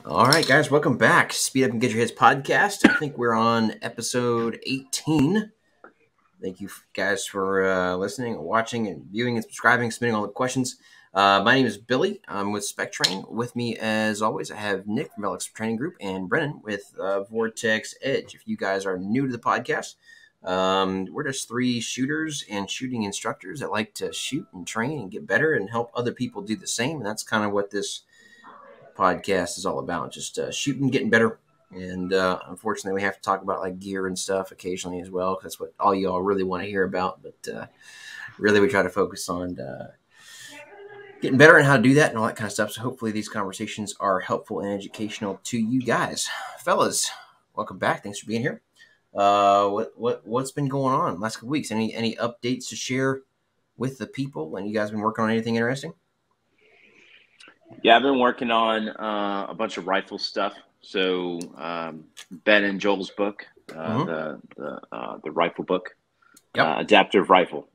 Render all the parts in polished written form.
All right, guys, welcome back. Speed Up and Get Your Hits podcast. I think we're on episode 18. Thank you guys for listening, watching, and viewing, and subscribing, submitting all the questions. My name is Billy. I'm with SpecTrain. With me, as always, I have Nick from Velox Training Group and Brennan with Vortex Edge. If you guys are new to the podcast, we're just three shooters and shooting instructors that like to shoot and train and get better and help other people do the same. And that's kind of what this podcast is all about, just shooting, getting better. And unfortunately, we have to talk about like gear and stuff occasionally as well, because that's what all y'all really want to hear about. But really, we try to focus on getting better and how to do that and all that kind of stuff. So hopefully these conversations are helpful and educational to you guys. Fellas, welcome back. Thanks for being here. What's been going on last couple weeks? Any updates to share with the people? And you guys been working on anything interesting? Yeah, I've been working on a bunch of rifle stuff. So Ben and Joel's book, the rifle book, Adaptive Rifle,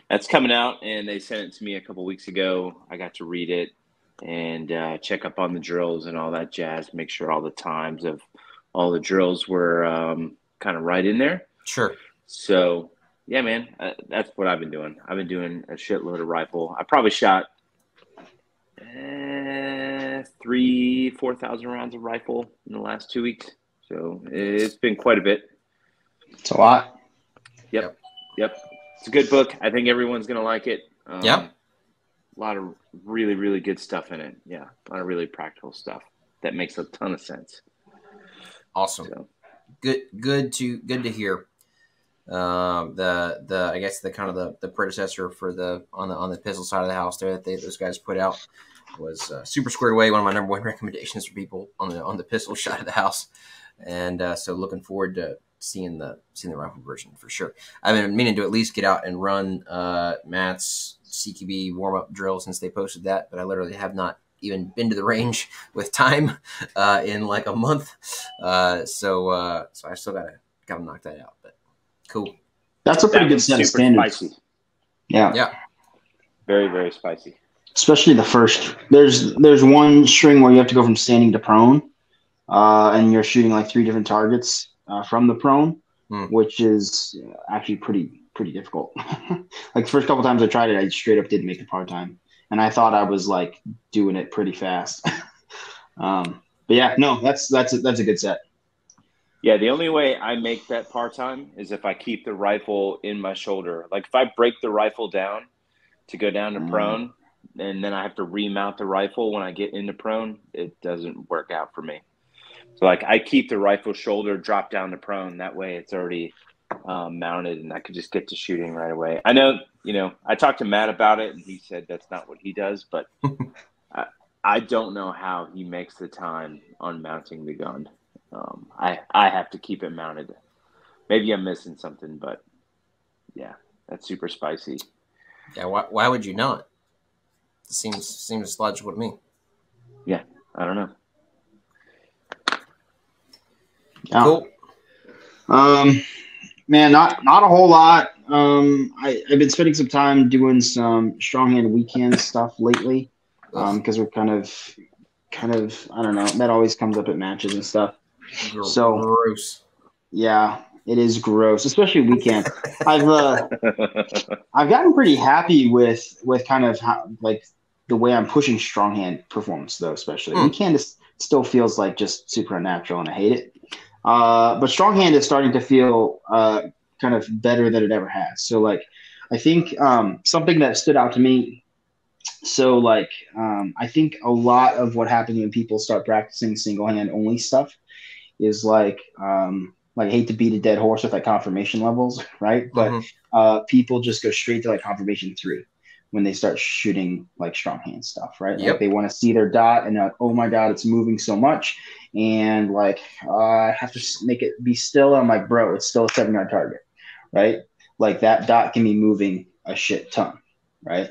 that's coming out, and they sent it to me a couple weeks ago. I got to read it and check up on the drills and all that jazz. Make sure all the times of all the drills were kind of right in there. Sure. So yeah, man, that's what I've been doing. I've been doing a shitload of rifle. I probably shot 3,000-4,000 rounds of rifle in the last 2 weeks. So it's been quite a bit. It's a lot. Yep. It's a good book. I think everyone's going to like it. A lot of really, really good stuff in it. Yeah. A lot of really practical stuff that makes a ton of sense. Awesome. So. Good to hear. I guess the kind of the predecessor for on the pistol side of the house there that those guys put out was Super Squared Away, one of my number one recommendations for people on the pistol side of the house, and so looking forward to seeing the rifle version for sure. I've been meaning to at least get out and run Matt's CQB warm up drill since they posted that, but I literally have not even been to the range with time in like a month, so I still gotta knock that out, but. Cool. That's a pretty good set of standards. Spicy. Yeah. Very, very spicy. Especially the first. There's one string where you have to go from standing to prone, and you're shooting like 3 different targets from the prone, which is actually pretty difficult. Like the first couple times I tried it, I straight up didn't make the part time, and I thought I was like doing it pretty fast. But yeah, no, that's a good set. Yeah, the only way I make that part-time is if I keep the rifle in my shoulder. Like if I break the rifle down to go down to prone, and then I have to remount the rifle when I get into prone, it doesn't work out for me. So like I keep the rifle shoulder, drop down to prone. That way it's already mounted, and I could just get to shooting right away. I know, I talked to Matt about it, and he said that's not what he does, but I don't know how he makes the time on mounting the gun. I have to keep it mounted. Maybe I'm missing something, but yeah, that's super spicy. Yeah, why would you not? It seems logical to me. Yeah, I don't know. Yeah. Cool. Man, not a whole lot. I've been spending some time doing some strong hand weekend stuff lately, because we're kind of I don't know. That always comes up at matches and stuff. So gross. Yeah, it is gross, especially weekend. I've gotten pretty happy with kind of how, like the way I'm pushing strong hand performance though, especially weekend still feels like just super unnatural and I hate it. But strong hand is starting to feel kind of better than it ever has. So like I think something that stood out to me. So like I think a lot of what happens when people start practicing single hand only stuff is like I hate to beat a dead horse with like confirmation levels, right? But people just go straight to like confirmation 3 when they start shooting like strong hand stuff, right? Like they want to see their dot and oh my God, it's moving so much. And like, I have to make it be still. I'm like, bro, it's still a 7-yard target, right? Like that dot can be moving a shit ton, right?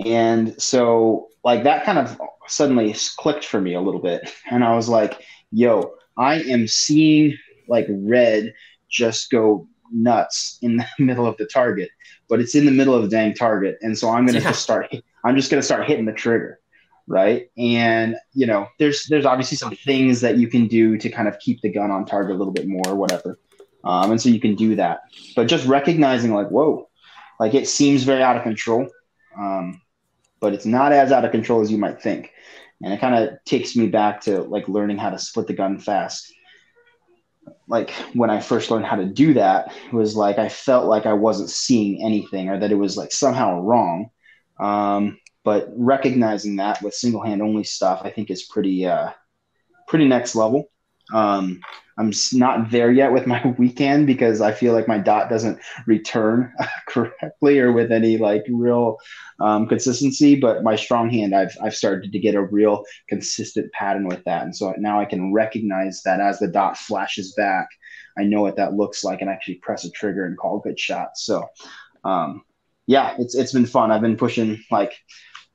And so like that kind of suddenly clicked for me a little bit. And I was like, yo, I am seeing like red just go nuts in the middle of the target, but it's in the middle of the dang target. And so I'm going to I'm just going to start hitting the trigger. right? And there's obviously some things that you can do to kind of keep the gun on target a little bit more, or whatever. And so you can do that, but just recognizing like, whoa, like it seems very out of control, but it's not as out of control as you might think. And it kind of takes me back to like learning how to split the gun fast. Like when I first learned how to do that, it was like I felt like I wasn't seeing anything, or that it was like somehow wrong. But recognizing that with single hand only stuff, I think is pretty next level. I'm not there yet with my weekend because I feel like my dot doesn't return correctly or with any like real consistency. But my strong hand, I've started to get a real consistent pattern with that, and so now I can recognize that as the dot flashes back, I know what that looks like and actually press a trigger and call good shots. So yeah, it's been fun. I've been pushing, like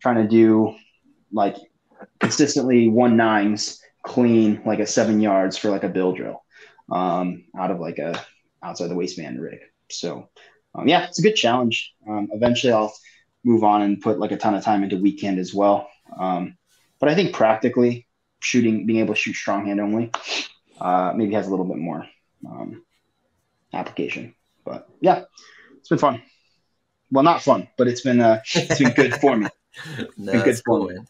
trying to do like consistently 1.9s clean, like a 7 yards for like a bill drill, out of like a outside the waistband rig. So yeah, it's a good challenge. Eventually I'll move on and put like a ton of time into weekend as well. But I think practically being able to shoot strong hand only, maybe has a little bit more application. But yeah, it's been fun. Well, not fun, but it's been good for me. No, that's cool, man.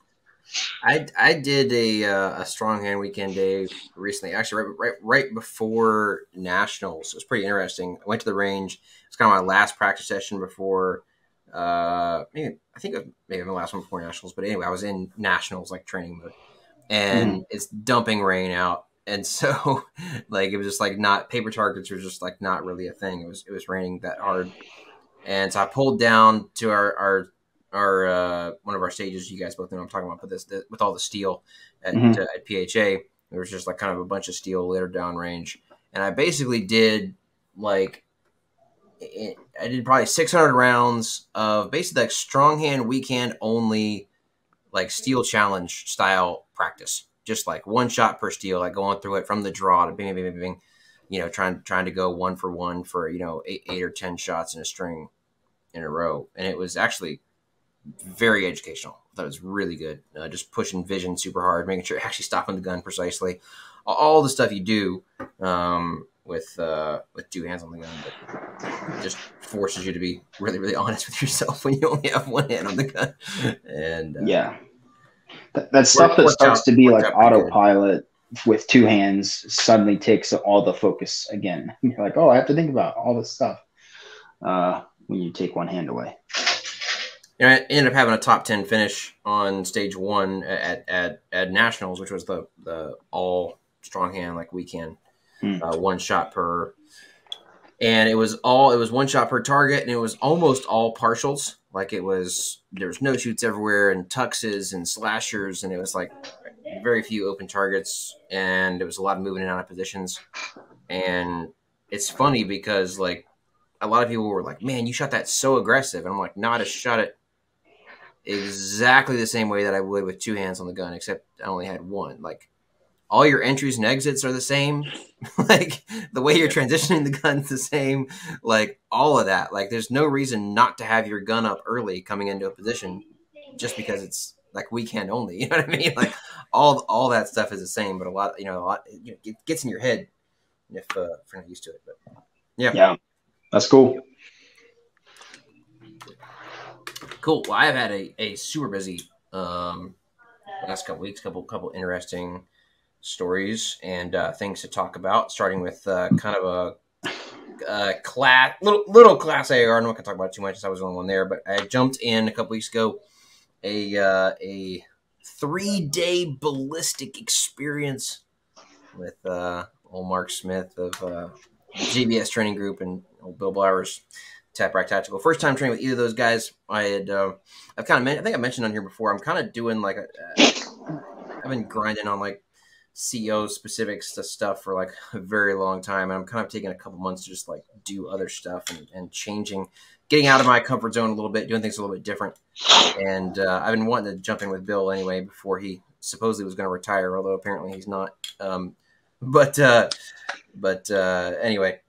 I did a strong hand weekend day recently, actually right before nationals. It was pretty interesting. I went to the range. It's kind of my last practice session before maybe my last one before nationals. But anyway, I was in nationals like training mode, and it's dumping rain out, and so like it was just like not paper targets were just like not really a thing. It was raining that hard, and so I pulled down to our one of our stages. You guys both know what I'm talking about, but this with all the steel at PHA, there was just like kind of a bunch of steel littered down range, and I basically did like I did probably 600 rounds of basically like strong hand, weak hand only, like steel challenge style practice, just like one shot per steel, like going through it from the draw to bing, bing, bing, bing, trying to go 1 for 1 for eight or 10 shots in a string in a row, and it was actually very educational. I thought it was really good. Just pushing vision super hard, making sure you're actually stopping the gun precisely. All the stuff you do with 2 hands on the gun, but it just forces you to be really, really honest with yourself when you only have 1 hand on the gun. And yeah, that stuff that starts to be like autopilot with 2 hands suddenly takes all the focus again. You're like, oh, I have to think about all this stuff when you take 1 hand away. And I ended up having a top 10 finish on stage 1 at nationals, which was the all strong hand, like weekend, 1 shot per, and it was 1 shot per target, and it was almost all partials. Like there was no shoots everywhere and tuxes and slashers, and it was like very few open targets, and there was a lot of moving in and out of positions. And it's funny because like a lot of people were like, man, you shot that so aggressive. And I'm like, no, I just shot it exactly the same way that I would with 2 hands on the gun, except I only had 1. Like all your entries and exits are the same. Like the way you're transitioning the gun's the same. Like all of that. Like there's no reason not to have your gun up early coming into a position just because it's like weekend only. You know what I mean? Like all that stuff is the same, but a lot it gets in your head if you're not used to it. But yeah, that's cool. Cool. Well, I've had a super busy last couple weeks, couple interesting stories and things to talk about. Starting with kind of a little class AR. I'm not gonna talk about it too much, as I was the only one there. But I jumped in a couple weeks ago a 3-day ballistic experience with old Mark Smith of the JBS training group and old Bill Blowers. Tap Rack Tactical. First time training with either of those guys. I think I mentioned on here before. I'm kind of doing like I've been grinding on like CEO specifics to stuff for like a very long time, and I'm kind of taking a couple months to just like do other stuff and changing, getting out of my comfort zone a little bit, doing things a little bit different. And I've been wanting to jump in with Bill anyway before he supposedly was going to retire, although apparently he's not. But anyway.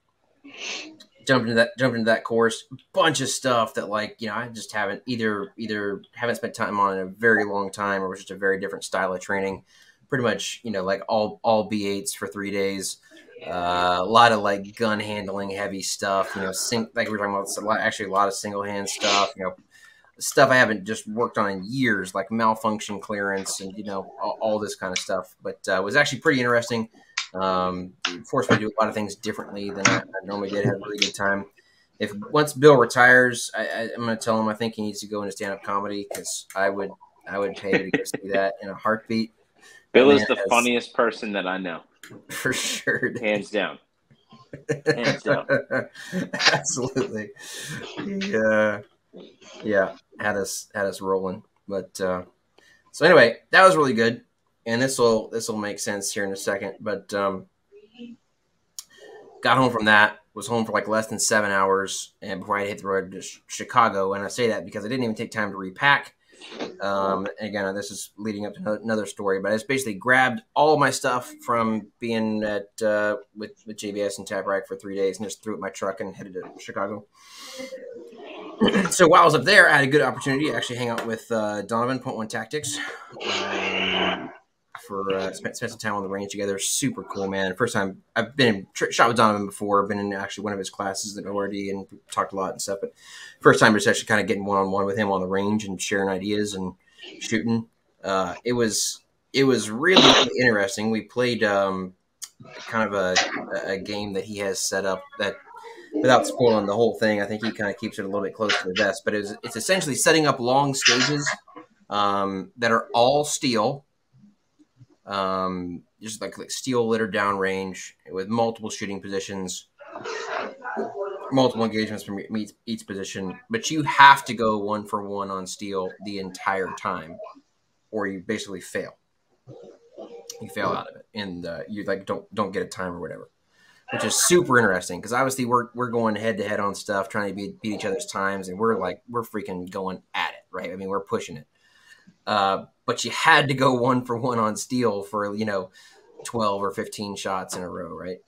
jumped into that course, bunch of stuff that like, I just haven't either haven't spent time on in a very long time, or was just a very different style of training. Pretty much, like all B8s for 3 days. A lot of like gun handling heavy stuff, like we were talking about, a lot of single hand stuff, stuff I haven't just worked on in years, like malfunction clearance and, all this kind of stuff. But it was actually pretty interesting. It forced me to do a lot of things differently than I normally did. I had a really good time. If once Bill retires, I'm going to tell him I think he needs to go into stand-up comedy, because I would pay to go see that in a heartbeat. Bill is the funniest person that I know. For sure. Hands down. Hands down. Absolutely. Yeah, had us rolling. But so anyway, that was really good, and this will make sense here in a second. But got home from that, was home for like less than 7 hours, and before I hit the road to Chicago. And I say that because I didn't even take time to repack. And again, this is leading up to another story, but I just basically grabbed all of my stuff from being at with JBS and TapRack for 3 days, and just threw it in my truck and headed to Chicago. So while I was up there, I had a good opportunity to actually hang out with Donovan, Point One Tactics, for spent some time on the range together. Super cool, man. First time I've been in shot with Donovan before. I've been in actually one of his classes at ORD and talked a lot and stuff. But first time just actually kind of getting one-on-one with him on the range and sharing ideas and shooting. It was really, really interesting. We played kind of a game that he has set up that, without spoiling the whole thing, I think he kind of keeps it a little bit close to the vest. But it's essentially setting up long stages that are all steel. Just like steel littered downrange with multiple shooting positions, multiple engagements from each position, but you have to go 1-for-1 on steel the entire time, or you basically fail. You fail out of it, and you like don't get a time or whatever, which is super interesting because obviously we're going head to head on stuff, trying to beat each other's times, and we're freaking going at it, right? I mean, we're pushing it. But you had to go 1-for-1 on steel for 12 or 15 shots in a row, right?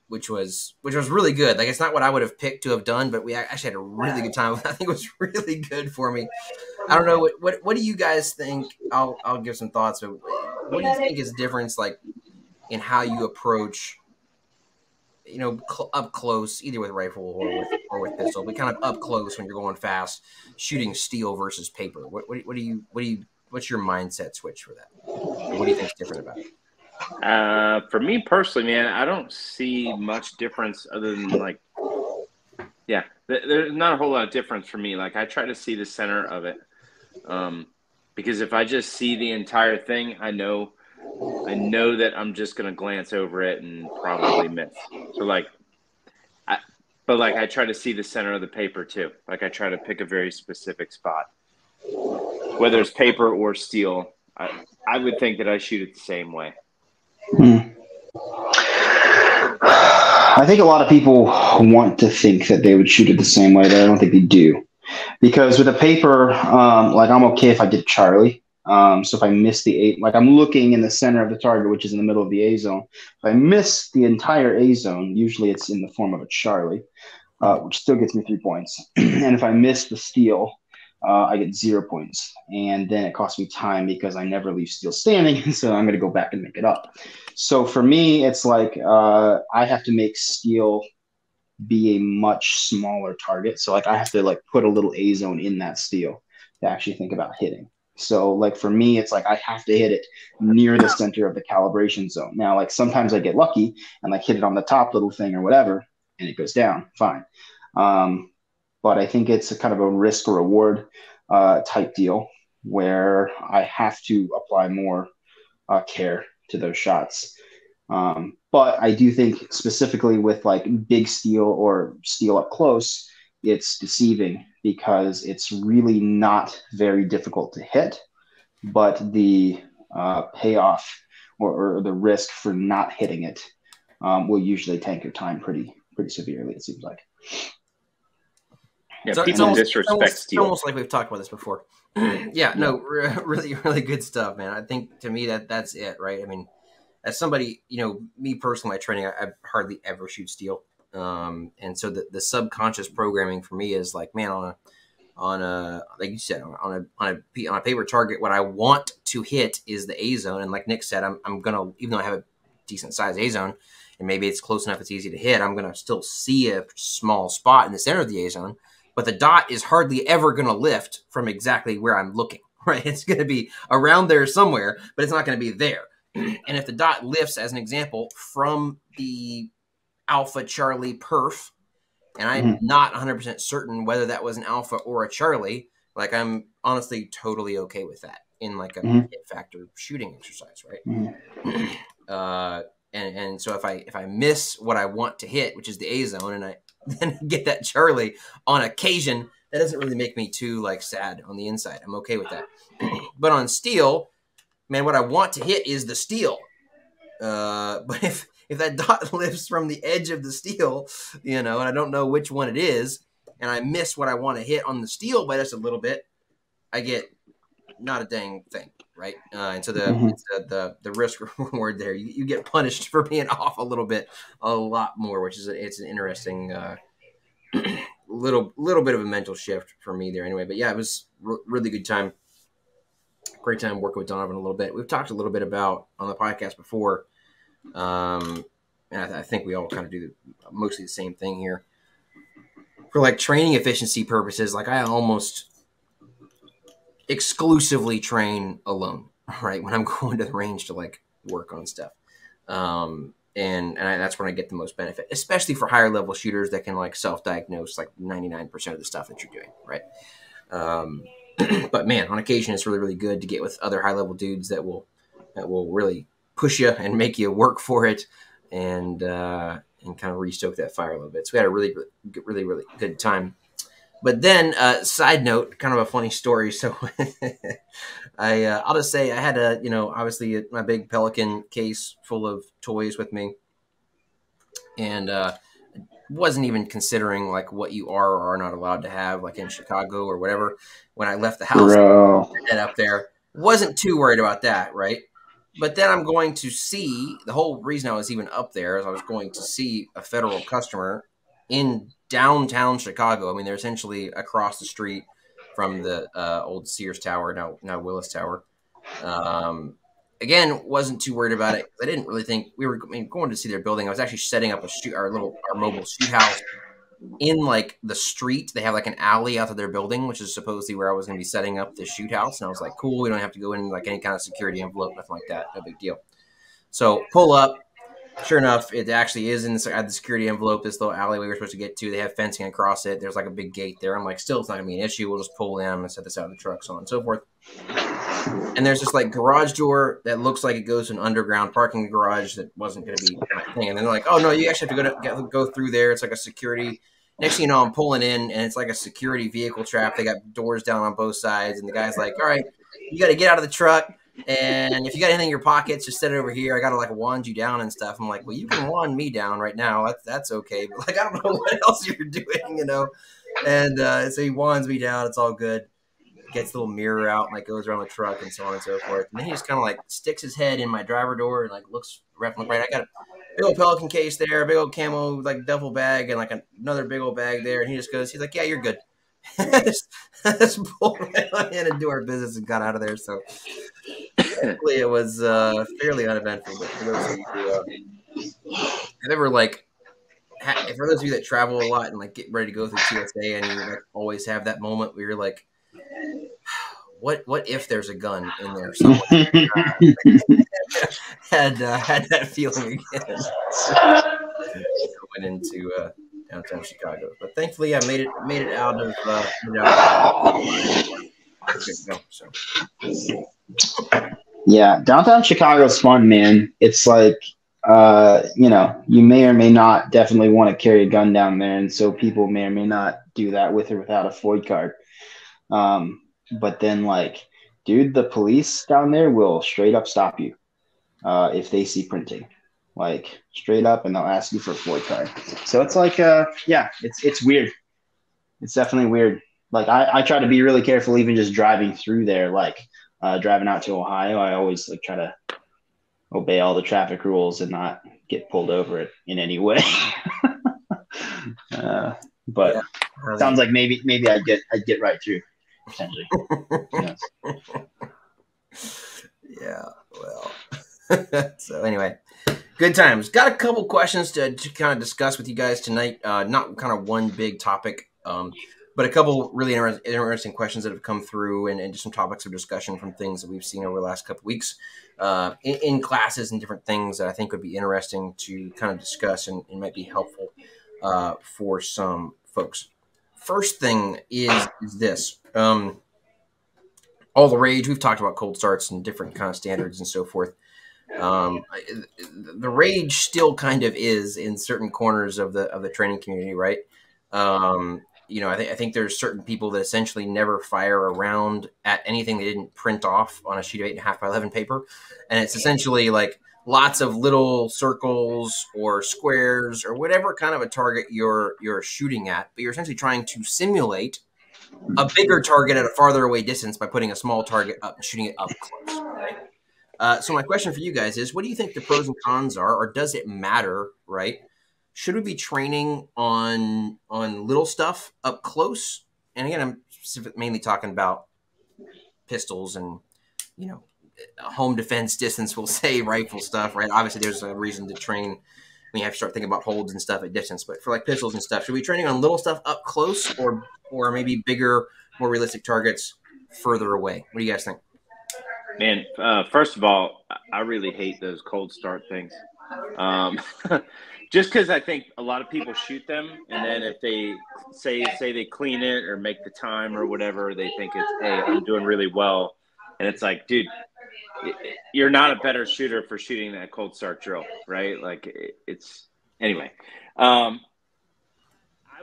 Which was really good. Like, it's not what I would have picked to have done, but we actually had a really good time. I think it was really good for me. I don't know what do you guys think? I'll give some thoughts, but what do you think is the difference, like, in how you approach, up close, either with rifle or with pistol, but kind of up close when you're going fast, shooting steel versus paper? What's your mindset switch for that? What do you think is different about it? For me personally, man, I don't see much difference other than there's not a whole lot of difference for me. Like, I try to see the center of it, because if I just see the entire thing, I know that I'm just going to glance over it and probably miss. So I try to see the center of the paper too. Like, I try to pick a very specific spot, whether it's paper or steel. I would think that I shoot it the same way. I think a lot of people want to think that they would shoot it the same way, but I don't think they do. Because with a paper, I'm okay if I get Charlie. So if I miss the A, like I'm looking in the center of the target, which is in the middle of the A zone. If I miss the entire A zone, usually it's in the form of a Charlie, which still gets me 3 points. And if I miss the steel, I get 0 points. And then it costs me time because I never leave steel standing. So I'm going to go back and make it up. So for me, it's like I have to make steel be a much smaller target. So like I have to like put a little A zone in that steel to actually think about hitting. So like for me, it's like I have to hit it near the center of the calibration zone. Now, like sometimes I get lucky and like hit it on the top little thing or whatever, and it goes down, fine. But I think it's a kind of a risk or reward type deal where I have to apply more care to those shots. But I do think specifically with like big steel or steel up close, it's deceiving because it's really not very difficult to hit, but the payoff or the risk for not hitting it will usually tank your time pretty severely, it seems like. Yeah, so people disrespect steel. It's almost like we've talked about this before. Really, really good stuff, man. I think to me that's it, right? I mean, as somebody, me personally, my training, I hardly ever shoot steel. And so the subconscious programming for me is like, man, on a like you said, on a paper target, what I want to hit is the A zone. And like Nick said, I'm gonna, even though I have a decent size A zone and maybe it's close enough it's easy to hit, I'm gonna still see a small spot in the center of the A zone. But the dot is hardly ever gonna lift from exactly where I'm looking. Right? It's gonna be around there somewhere, but it's not gonna be there. And if the dot lifts, as an example, from the Alpha Charlie perf, and I'm not 100% certain whether that was an Alpha or a Charlie, like I'm honestly totally okay with that in like a hit factor shooting exercise, right? And so if I miss what I want to hit, which is the A zone, and I then get that Charlie on occasion, that doesn't really make me too like sad on the inside. I'm okay with that. But on steel, man, what I want to hit is the steel. But if that dot lifts from the edge of the steel, and I don't know which one it is, and I miss what I want to hit on the steel by just a little bit, I get not a dang thing, right? And so the risk reward there, you get punished for being off a little bit, a lot more, which is it's an interesting little bit of a mental shift for me there. Anyway, but yeah, it was really good time. Great time working with Donovan a little bit. We've talked a little bit about on the podcast before. And I think we all kind of do mostly the same thing here. For like training efficiency purposes, like I almost exclusively train alone, right? When I'm going to the range to like work on stuff. That's when I get the most benefit, especially for higher level shooters that can like self-diagnose like 99% of the stuff that you're doing, right? But man, on occasion, it's really, really good to get with other high level dudes that will really push you and make you work for it, and kind of restoke that fire a little bit. So we had a really, really, really good time. But then, side note, kind of a funny story. So I'll just say I had obviously my big Pelican case full of toys with me, and wasn't even considering like what you are or are not allowed to have, like in Chicago or whatever. When I left the house, head up there, wasn't too worried about that, right? But then I'm going to see, the whole reason I was even up there is I was going to see a federal customer in downtown Chicago. I mean, they're essentially across the street from the old Sears Tower, now Willis Tower. Again, wasn't too worried about it. I didn't really think we were going to see their building. I was actually setting up our mobile shoot house in like the street. They have like an alley out of their building, which is supposedly where I was going to be setting up the shoot house. And I was like, cool, we don't have to go in like any kind of security envelope, nothing like that. No big deal. So pull up. Sure enough, it actually is inside the security envelope, this little alleyway we're supposed to get to. They have fencing across it. There's like a big gate there. I'm like, still, it's not going to be an issue. We'll just pull in and set this out of the truck, so on and so forth. And there's this like garage door that looks like it goes to an underground parking garage that wasn't going to be my thing. And then they're like, oh, no, you actually have to go through there. It's like a security. Next thing you know, I'm pulling in, and it's like a security vehicle trap. They got doors down on both sides. And the guy's like, all right, you got to get out of the truck. And if you got anything in your pockets, just set it over here. I got to like wand you down and stuff. I'm like, well, you can wand me down right now. That's okay. But like, I don't know what else you're doing, And so he wands me down. It's all good. Gets the little mirror out and like goes around the truck and so on and so forth. And then he just kind of like sticks his head in my driver door and like looks right. I got a big old Pelican case there, a big old camo like duffel bag, and like another big old bag there. And he just goes, he's like, yeah, you're good. Just pulled right in and do our business and got out of there. So thankfully it was fairly uneventful. But for those of you who have ever like, for those of you that travel a lot and like get ready to go through TSA and you like always have that moment where you're like, what if there's a gun in there somewhere? Had that feeling again. Went into downtown Chicago, but thankfully I made it out of Yeah, downtown Chicago's fun, man. It's like you may or may not definitely want to carry a gun down there, and so people may or may not do that with or without a FOID card. But then like, dude, the police down there will straight up stop you if they see printing, like straight up, and they'll ask you for a FOID card. So it's like, it's weird. It's definitely weird. Like I try to be really careful, even just driving through there, like driving out to Ohio. I always like try to obey all the traffic rules and not get pulled over in any way. But Yeah. sounds like maybe I'd get right through potentially. Yes. Yeah. Well. So anyway, good times. Got a couple questions to kind of discuss with you guys tonight. Not kind of one big topic, but a couple really interesting questions that have come through, and just some topics of discussion from things that we've seen over the last couple weeks in classes and different things that I think would be interesting to kind of discuss and might be helpful for some folks. First thing is this. All the rage. We've talked about cold starts and different kind of standards and so forth. The rage still kind of is in certain corners of the training community, right? I think there's certain people that essentially never fire around at anything they didn't print off on a sheet of 8.5 by 11 paper, and it's essentially like lots of little circles or squares or whatever kind of a target you're shooting at, but you're essentially trying to simulate a bigger target at a farther away distance by putting a small target up and shooting it up close, right? So my question for you guys is, what do you think the pros and cons are, or does it matter, right? Should we be training on little stuff up close? And again, I'm mainly talking about pistols and, home defense distance, we'll say rifle stuff, right? Obviously, there's a reason to train when you have to start thinking about holds and stuff at distance. But for like pistols and stuff, should we be training on little stuff up close or maybe bigger, more realistic targets further away? What do you guys think? Man, first of all, I really hate those cold start things. Just because I think a lot of people shoot them, and then if they say they clean it or make the time or whatever, they think it's, hey, I'm doing really well. And it's like, dude, you're not a better shooter for shooting that cold start drill, right? Like anyway. I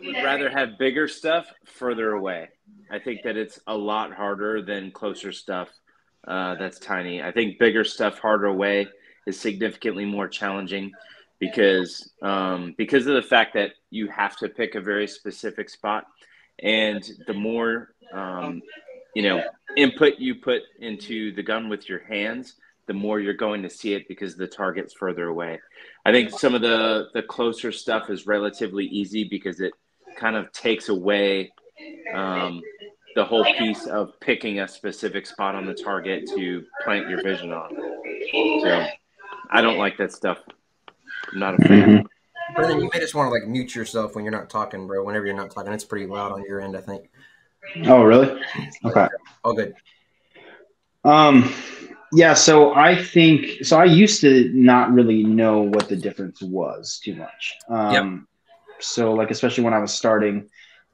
would rather have bigger stuff further away. I think that it's a lot harder than closer stuff that's tiny. I think bigger stuff harder away is significantly more challenging because of the fact that you have to pick a very specific spot, and the more input you put into the gun with your hands, the more you're going to see it because the target's further away. I think some of the closer stuff is relatively easy because it kind of takes away the whole piece of picking a specific spot on the target to plant your vision on. So I don't like that stuff. I'm not a fan. Brennan, you may just want to like mute yourself when you're not talking, bro. Whenever you're not talking, it's pretty loud on your end, I think. Oh, really? Okay. All good. Yeah, so I used to not really know what the difference was too much. So like, especially when I was starting,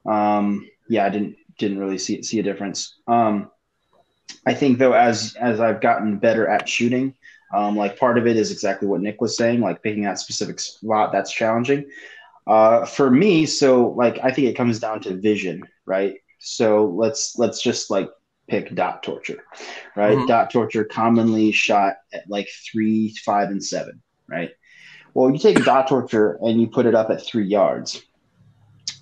I didn't really see a difference. I think though, as I've gotten better at shooting, like part of it is exactly what Nick was saying, like picking that specific spot, that's challenging. For me, so like, I think it comes down to vision, right? So let's just like pick dot torture, right? Mm-hmm. Dot torture commonly shot at like 3, 5, and 7, right? Well, you take dot torture and you put it up at 3 yards,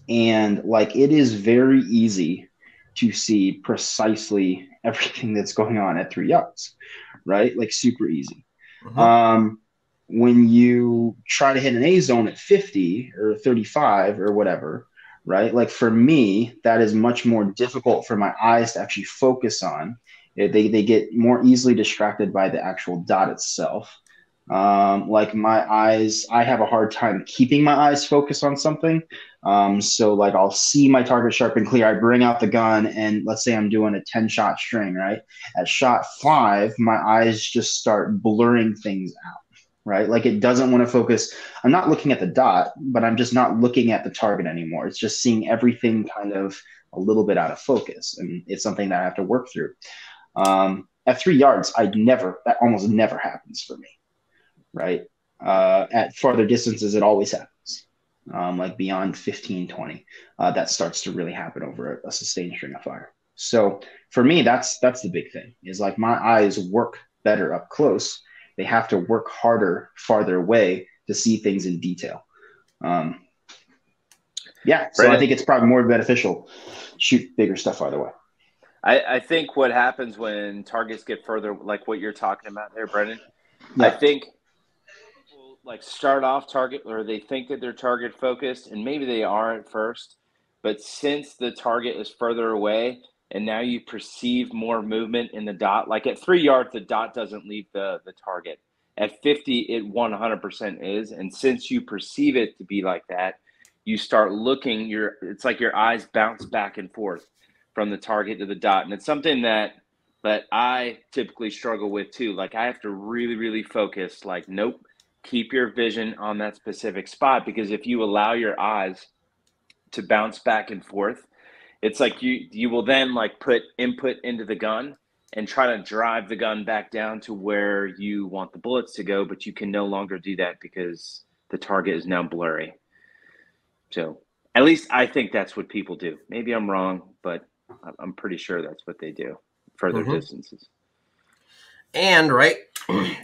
and like it is very easy to see precisely everything that's going on at 3 yards, right? Like super easy. Mm-hmm. When you try to hit an A zone at 50 or 35 or whatever, right? Like for me, that is much more difficult for my eyes to actually focus on. They get more easily distracted by the actual dot itself. Like my eyes, I have a hard time keeping my eyes focused on something. So like I'll see my target sharp and clear. I bring out the gun and let's say I'm doing a 10-shot string, right? At shot 5, my eyes just start blurring things out. Right? Like it doesn't want to focus. I'm not looking at the dot, but I'm just not looking at the target anymore. It's just seeing everything kind of a little bit out of focus. And it's something that I have to work through. At 3 yards, that almost never happens for me. Right? At farther distances, it always happens. Like beyond 15, 20, that starts to really happen over a sustained string of fire. So for me, that's the big thing is like my eyes work better up close. They have to work harder, farther away to see things in detail. So I think it's probably more beneficial shoot bigger stuff farther away. I think what happens when targets get further, like what you're talking about there, Brennan, yeah. I think like start off target, or they think that they're target focused, and maybe they are at first, but since the target is further away and now you perceive more movement in the dot, like at 3 yards, the dot doesn't leave the target. At 50, it 100% is. And since you perceive it to be like that, you start looking, it's like your eyes bounce back and forth from the target to the dot. And it's something that I typically struggle with too. Like I have to really, really focus, like, nope, keep your vision on that specific spot, because if you allow your eyes to bounce back and forth, it's like you will then like put input into the gun and try to drive the gun back down to where you want the bullets to go, but you can no longer do that because the target is now blurry. So at least I think that's what people do. Maybe I'm wrong, but I'm pretty sure that's what they do further distances. And right,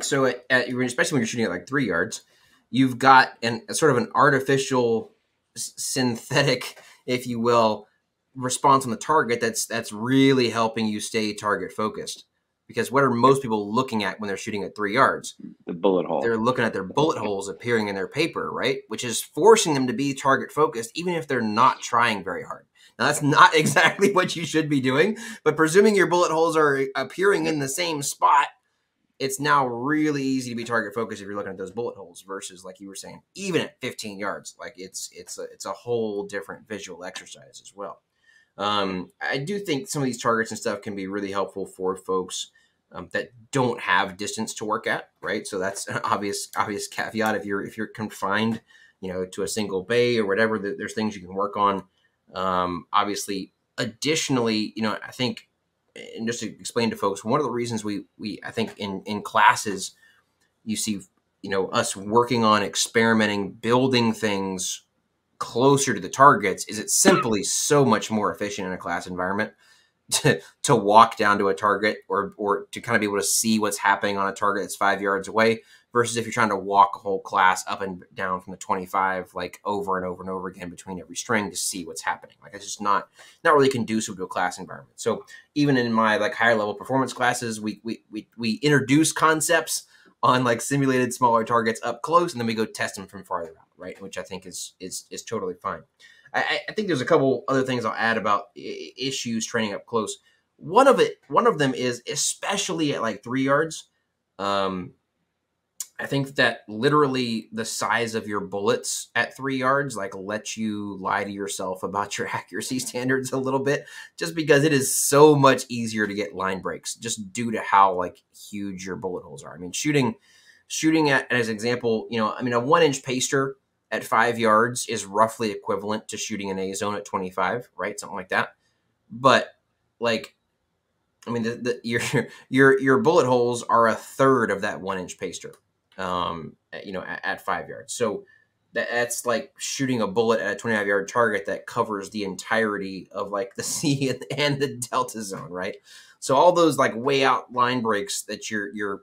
so especially when you're shooting at like 3 yards, you've got a sort of an artificial, synthetic, if you will, response on the target that's really helping you stay target focused. Because what are most people looking at when they're shooting at 3 yards? The bullet hole. They're looking at their bullet holes appearing in their paper, right? Which is forcing them to be target focused, even if they're not trying very hard. Now, that's not exactly what you should be doing, but presuming your bullet holes are appearing in the same spot, it's now really easy to be target focused if you're looking at those bullet holes versus, like you were saying, even at 15 yards. Like it's a whole different visual exercise as well. I do think some of these targets and stuff can be really helpful for folks that don't have distance to work at, right? So that's an obvious caveat. If you're confined, to a single bay or whatever, there's things you can work on. Obviously, additionally, I think, and just to explain to folks, one of the reasons we I think in classes you see, us working on experimenting, building things closer to the targets, is it's simply so much more efficient in a class environment to walk down to a target or to kind of be able to see what's happening on a target that's 5 yards away, versus if you're trying to walk a whole class up and down from the 25, like over and over and over again between every string to see what's happening. Like it's just not really conducive to a class environment. So even in my like higher level performance classes, we introduce concepts on like simulated smaller targets up close, and then we go test them from farther out, right? Which I think is totally fine. I think there's a couple other things I'll add about issues training up close. One of them is, especially at like 3 yards, I think that literally the size of your bullets at 3 yards like lets you lie to yourself about your accuracy standards a little bit, just because it is so much easier to get line breaks just due to how like huge your bullet holes are. I mean, shooting at, as an example, a 1-inch paster at 5 yards is roughly equivalent to shooting an A zone at 25, right? Something like that. But like, I mean, your bullet holes are a third of that 1-inch paster, at 5 yards. So that's like shooting a bullet at a 25-yard target that covers the entirety of like the C and the delta zone, right? So all those like way out line breaks that you're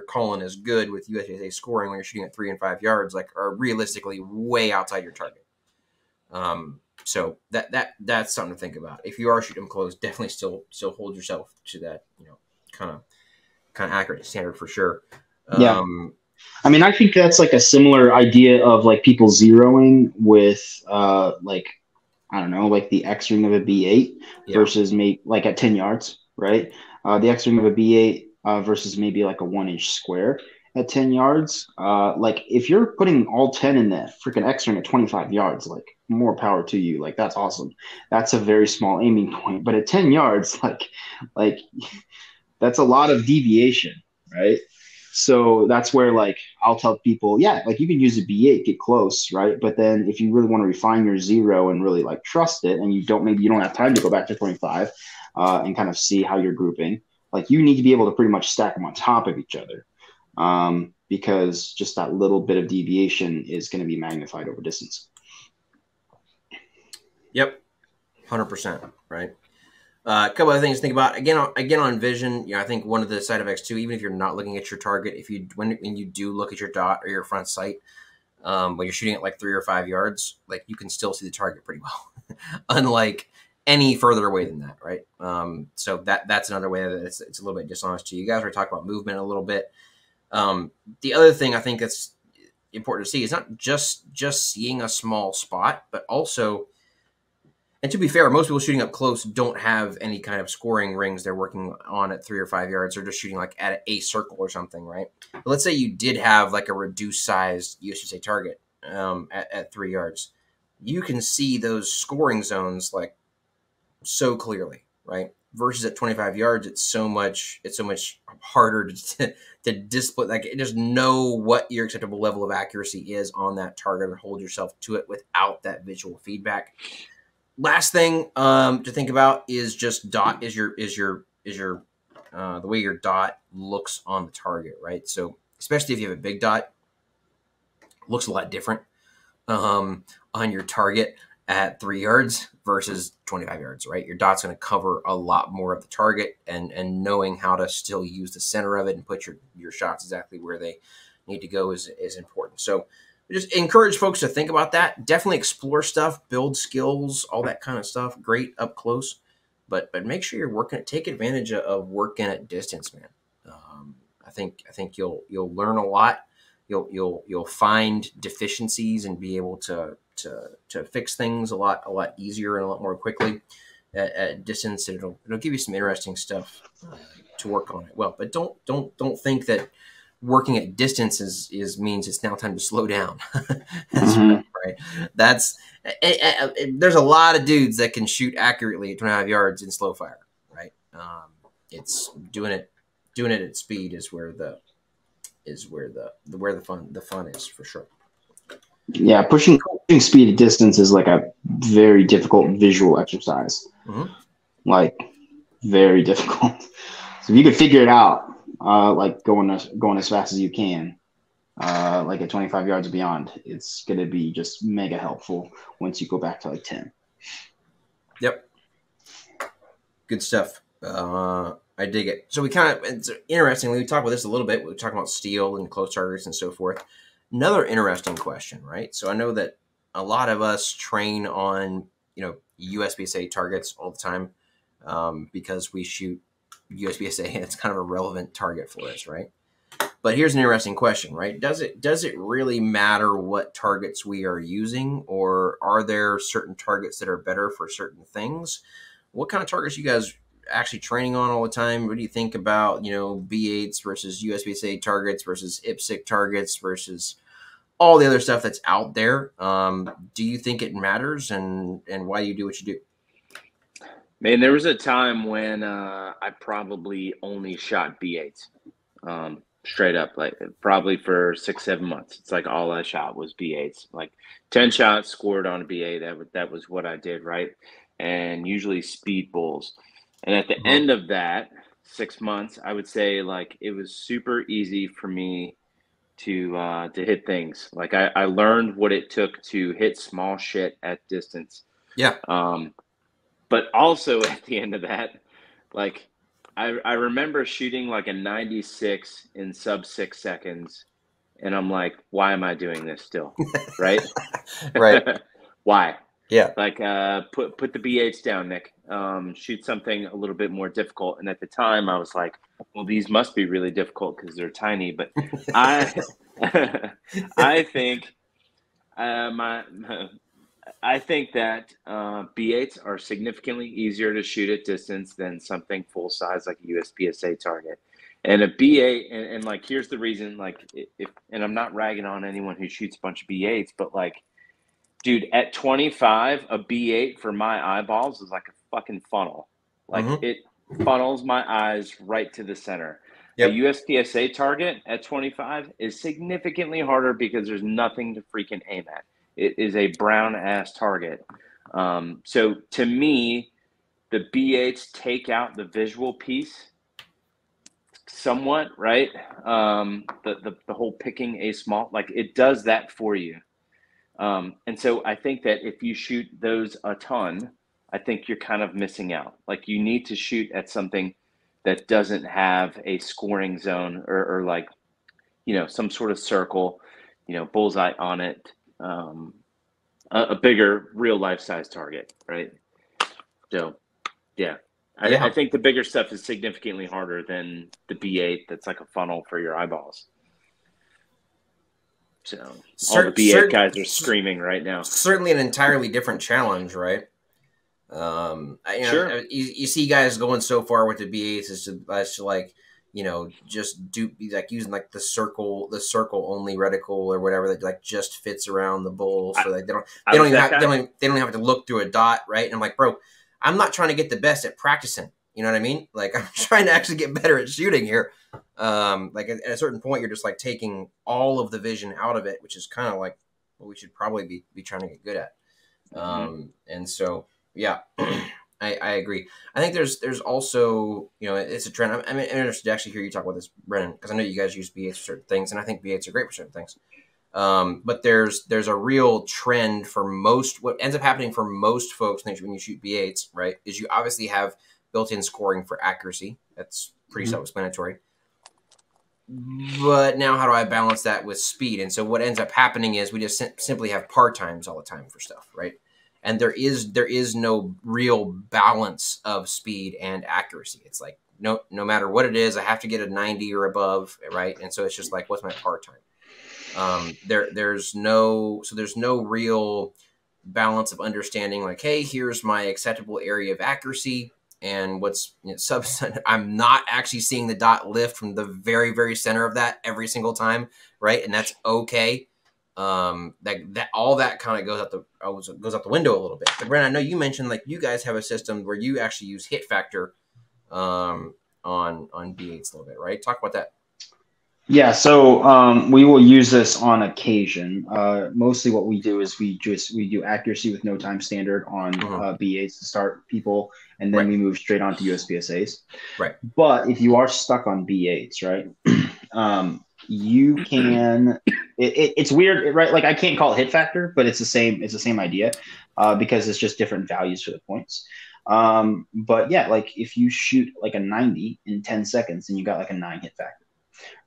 calling as good with USAA scoring when you're shooting at 3 and 5 yards, like are realistically way outside your target. So that's something to think about. If you are shooting close, definitely still hold yourself to that, kind of accurate standard for sure. Yeah. I mean, I think that's like a similar idea of like people zeroing with like, I don't know, like the X ring of a B8 versus maybe like at 10 yards, right? The X ring of a B8 versus maybe like a 1-inch square at 10 yards. Like if you're putting all 10 in that freaking X ring at 25 yards, like more power to you. Like that's awesome. That's a very small aiming point. But at 10 yards, like that's a lot of deviation, right? So that's where like I'll tell people, yeah, like you can use a B8, get close, right? But then if you really want to refine your zero and really like trust it, and you don't have time to go back to 25 and kind of see how you're grouping, like you need to be able to pretty much stack them on top of each other, because just that little bit of deviation is going to be magnified over distance. Yep, 100%, right? A couple of things to think about. Again on vision, I think one of the side effects too, even if you're not looking at your target, when you do look at your dot or your front sight, when you're shooting at like 3 or 5 yards, like you can still see the target pretty well, unlike any further away than that, right? So that's another way that it's a little bit dishonest to you. You guys were talking about movement a little bit. The other thing I think that's important to see is not just seeing a small spot, but also, and to be fair, most people shooting up close don't have any kind of scoring rings they're working on at 3 or 5 yards. They're just shooting like at a circle or something, right? But let's say you did have like a reduced sized USPSA target at 3 yards. You can see those scoring zones like so clearly, right? Versus at 25 yards, it's so much harder to display. Like, just know what your acceptable level of accuracy is on that target and hold yourself to it without that visual feedback. Last thing to think about is just the way your dot looks on the target, right? So especially if you have a big dot, it looks a lot different on your target at 3 yards versus 25 yards, right? Your dot's going to cover a lot more of the target, and knowing how to still use the center of it and put your shots exactly where they need to go is important. So just encourage folks to think about that. Definitely explore stuff, build skills, all that kind of stuff. Great up close, but make sure you're working. Take advantage of working at distance, man. I think you'll learn a lot. You'll find deficiencies and be able to fix things a lot easier and a lot more quickly at distance. It'll give you some interesting stuff to work on it. Well, but don't think that working at distance means it's now time to slow down. That's right. That's there's a lot of dudes that can shoot accurately at 25 yards in slow fire, right? It's doing it at speed is where the fun is, for sure. Yeah, pushing speed at distance is like a very difficult visual exercise. Like, very difficult. So if you could figure it out, like going as fast as you can, like at 25 yards and beyond, it's going to be just mega helpful once you go back to like 10. Yep. Good stuff. I dig it. So it's interesting. We talked about this a little bit. We were talking about steel and close targets and so forth. Another interesting question, right? So I know that a lot of us train on, USPSA targets all the time because we shoot USPSA and it's kind of a relevant target for us, right? But here's an interesting question, right? Does it really matter what targets we are using, or are there certain targets that are better for certain things? What kind of targets you guys actually training on all the time? What do you think about, B8s versus USPSA targets versus IPSC targets versus all the other stuff that's out there? Do you think it matters, and why do you do what you do? Man, there was a time when I probably only shot B8s, straight up, like probably for 6-7 months. It's like all I shot was B8s, like 10 shots scored on a B8. That was what I did, right? And usually speed bulls. And at the end of that 6 months, I would say like it was super easy for me to hit things. Like I learned what it took to hit small shit at distance. Yeah. But also at the end of that, like I remember shooting like a 96 in sub 6 seconds, and I'm like, why am I doing this still? Right? Right. Why? Yeah. Like put the B8s down, Nick. Shoot something a little bit more difficult. And at the time I was like, well, these must be really difficult because they're tiny. But I think I think that B8s are significantly easier to shoot at distance than something full size like a USPSA target. And a B8, and like, here's the reason, like, and I'm not ragging on anyone who shoots a bunch of B8s, but like, dude, at 25, a B8 for my eyeballs is like a fucking funnel. Like, it funnels my eyes right to the center. Yep. A USPSA target at 25 is significantly harder because there's nothing to freaking aim at. It is a brown ass target. So to me, the B8s take out the visual piece somewhat, right? The whole picking a small, like, it does that for you. And so I think that if you shoot those a ton, I think you're kind of missing out. Like, you need to shoot at something that doesn't have a scoring zone or like, some sort of circle, bullseye on it. A bigger real life size target, right? So, yeah. I think the bigger stuff is significantly harder than the B8 that's like a funnel for your eyeballs. So all the B8 guys are screaming right now. Certainly an entirely different challenge, right? Sure. You see guys going so far with the B8s as to like, just do like using like the circle only reticle or whatever that like just fits around the bull, so like they don't even have to look through a dot, right? And I'm like, bro, I'm not trying to get the best at practicing. You know what I mean? Like, I'm trying to actually get better at shooting here. Like at a certain point, you're just like taking all of the vision out of it, which is kind of like what we should probably be trying to get good at. And so, yeah, I agree. I think there's also, it's a trend. I'm interested to actually hear you talk about this, Brennan, because I know you guys use B8s for certain things, and I think B8s are great for certain things. But there's a real trend for what ends up happening for most folks when you shoot B8s, right, is you obviously have built-in scoring for accuracy. That's pretty self-explanatory. But now how do I balance that with speed? And so what ends up happening is we just simply have par times all the time for stuff, right? And there is no real balance of speed and accuracy. It's like no matter what it is, I have to get a 90 or above, right? And so it's just like, what's my par time? There's no real balance of understanding like, hey, here's my acceptable area of accuracy. And what's I'm not actually seeing the dot lift from the very, very center of that every single time, right? And that's okay. That all that kind of goes out the window a little bit. But Brennan, I know you mentioned like you guys have a system where you actually use hit factor on B8s a little bit, right? Talk about that. Yeah, so we will use this on occasion. Mostly what we do is we do accuracy with no time standard on B8s to start people, and then we move straight on to USPSAs. Right. But if you are stuck on B8s, right, you can. It's weird, right? Like I can't call it hit factor, but it's the same idea because it's just different values for the points. But yeah, like if you shoot like a 90 in 10 seconds, then you got like a 9 hit factor.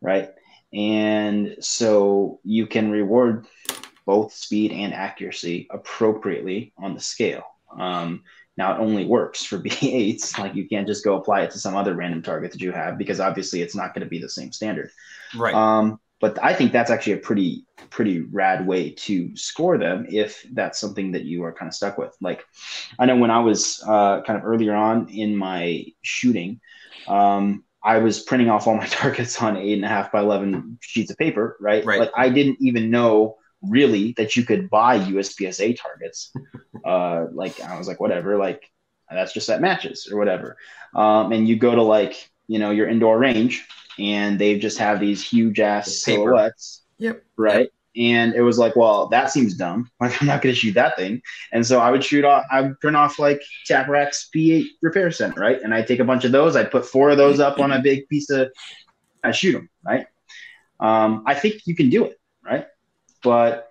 Right. And so you can reward both speed and accuracy appropriately on the scale. Now it only works for B8s. Like you can't just go apply it to some other random target that you have because obviously it's not going to be the same standard. Right. But I think that's actually a pretty rad way to score them if that's something that you are kind of stuck with. Like I know when I was kind of earlier on in my shooting, I was printing off all my targets on 8.5 by 11 sheets of paper, right? Like I didn't even know really that you could buy USPSA targets. Like I was like, whatever, like that's just at matches or whatever. And you go to like, your indoor range and they just have these huge ass silhouettes. Yep. Right. Yep. And it was like, well, that seems dumb. Like I'm not going to shoot that thing. And so I would print off like Taprack's P8 repair center, right? And I'd take a bunch of those. I'd put 4 of those up on a big piece of, I shoot them, right? I think you can do it, right? But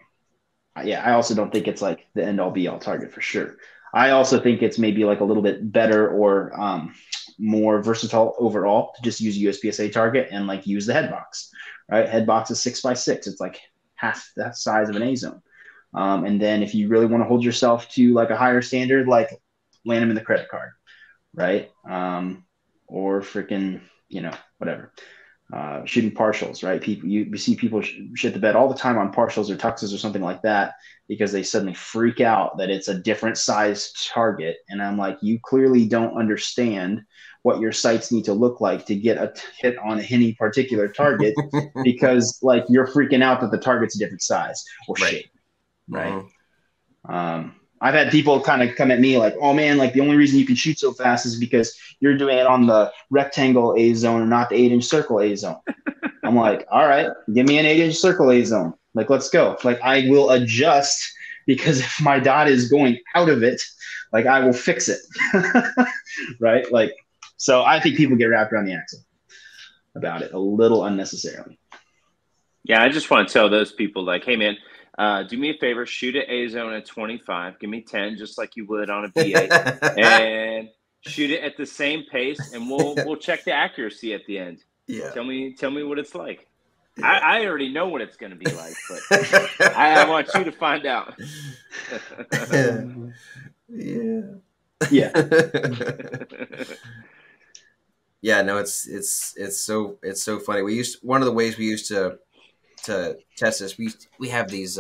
yeah, I also don't think it's like the end all be all target for sure. I also think it's maybe like a little bit better or more versatile overall to just use USPSA target and like use the head box, right? Head box is 6x6. It's like half that size of an A zone. And then if you really want to hold yourself to like a higher standard, like land them in the credit card, right? Or freaking, whatever. Shooting partials, right? You see people shit the bed all the time on partials or tuxes or something like that because they suddenly freak out that it's a different size target. And I'm like, you clearly don't understand what your sights need to look like to get a hit on any particular target because like you're freaking out that the target's a different size or shape, right? I've had people kind of come at me like, oh man, like the only reason you can shoot so fast is because you're doing it on the rectangle A zone and not the 8-inch circle A zone. I'm like, all right, give me an 8-inch circle A zone. Like, let's go. Like I will adjust because if my dot is going out of it, like I will fix it. Right. Like, so I think people get wrapped around the axle about it a little unnecessarily. Yeah. I just want to tell those people like, hey man, do me a favor, shoot at A zone at 25, give me 10, just like you would on a B8 and shoot it at the same pace. And we'll check the accuracy at the end. Yeah. Tell me what it's like. Yeah. I already know what it's going to be like, but I want you to find out. Yeah. Yeah, no, it's so funny. One of the ways we used to to test this, we have these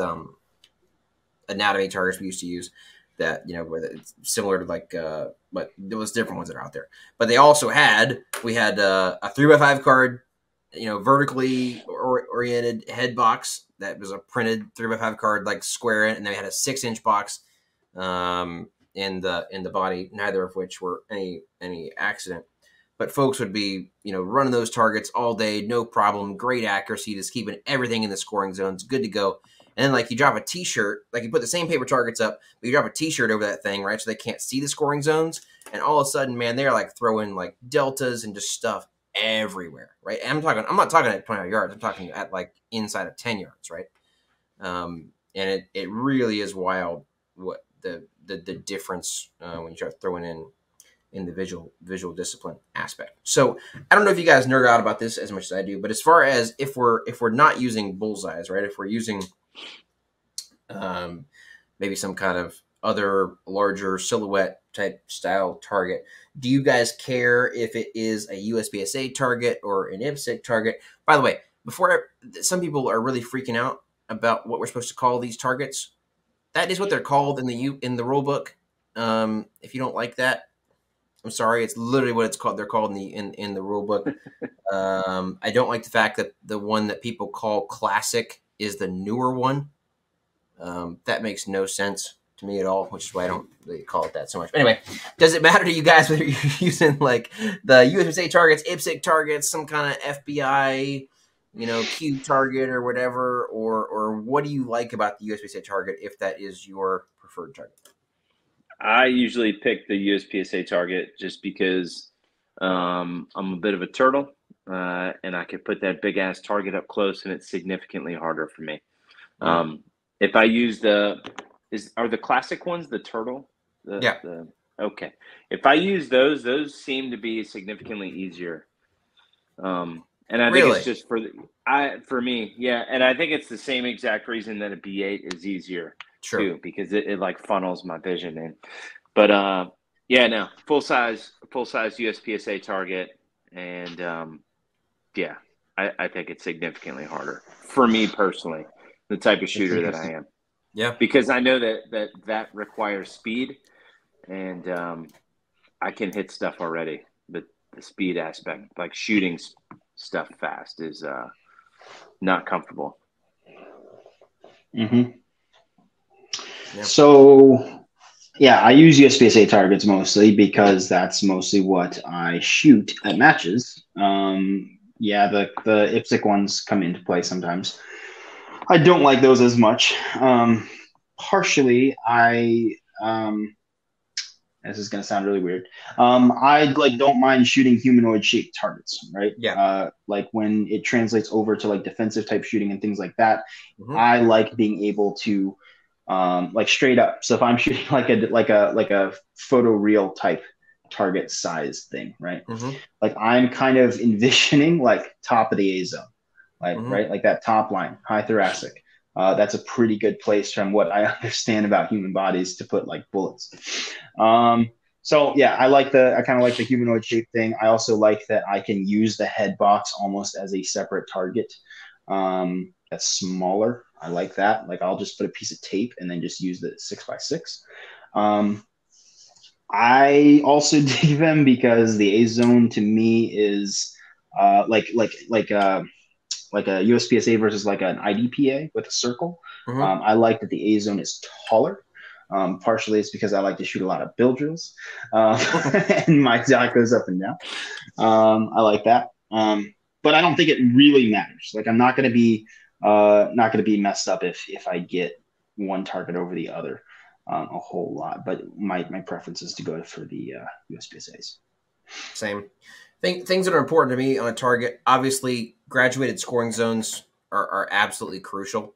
anatomy targets we used to use that, you know, where it's similar to like but there was different ones that are out there. But they also had a 3x5 card, you know, vertically oriented head box that was a printed 3x5 card, like square it, and they had a 6-inch box in the body, neither of which were any accident. But folks would be, you know, running those targets all day, no problem, great accuracy, just keeping everything in the scoring zones, good to go. And then, like, you drop a T-shirt, like you put the same paper targets up, but you drop a T-shirt over that thing, right? So they can't see the scoring zones. And all of a sudden, man, they're like throwing like deltas and just stuff everywhere, right? And I'm not talking at 20 yards. I'm talking at like inside of 10 yards, right? And it really is wild what the difference when you start throwing in the visual discipline aspect. So I don't know if you guys nerd out about this as much as I do, but as far as if we're not using bullseyes, right? If we're using maybe some kind of other larger silhouette type style target, do you guys care if it is a USPSA target or an IPSC target? By the way, some people are really freaking out about what we're supposed to call these targets. That is what they're called in the rule book. If you don't like that, I'm sorry. It's literally what it's called. They're called in the rule book. I don't like the fact that the one that people call classic is the newer one. That makes no sense to me at all, which is why I don't really call it that so much. But anyway, does it matter to you guys whether you're using like the USPSA targets, IPSC targets, some kind of FBI, you know, Q target or whatever, or what do you like about the USPSA target if that is your preferred target? I usually pick the USPSA target just because I'm a bit of a turtle, and I can put that big ass target up close, and it's significantly harder for me. If I use are the classic ones the turtle? Yeah. Okay. If I use those seem to be significantly easier. And I think it's just for me, yeah. And I think it's the same exact reason that a B8 is easier too, because it like funnels my vision in. But yeah, no, full size USPSA target, and yeah, I think it's significantly harder for me personally, the type of shooter that I am. Yeah, because I know that requires speed, and I can hit stuff already. But the speed aspect, like shooting stuff fast, is not comfortable. Mm-hmm. Yeah. So, yeah, I use USPSA targets mostly because that's mostly what I shoot at matches. Yeah, the IPSC ones come into play sometimes. I don't like those as much. Partially, this is going to sound really weird. I don't mind shooting humanoid shaped targets, right? Yeah. Like when it translates over to like defensive type shooting and things like that, I like being able to like straight up. So if I'm shooting like a photoreal type target size thing, right? Like I'm kind of envisioning like top of the A zone, like right, like that top line, high thoracic. That's a pretty good place from what I understand about human bodies to put like bullets. So yeah, I kind of like the humanoid shape thing. I also like that I can use the head box almost as a separate target. That's smaller. I like that. Like I'll just put a piece of tape and then just use the 6x6. I also dig them because the A zone to me is like a USPSA versus like an IDPA with a circle. I like that the A zone is taller. Partially it's because I like to shoot a lot of bill drills, and my dot goes up and down. I like that, but I don't think it really matters. Like I'm not going to be messed up if I get one target over the other a whole lot. But my preference is to go for the USPSAs. Same. Things that are important to me on a target, obviously graduated scoring zones are absolutely crucial.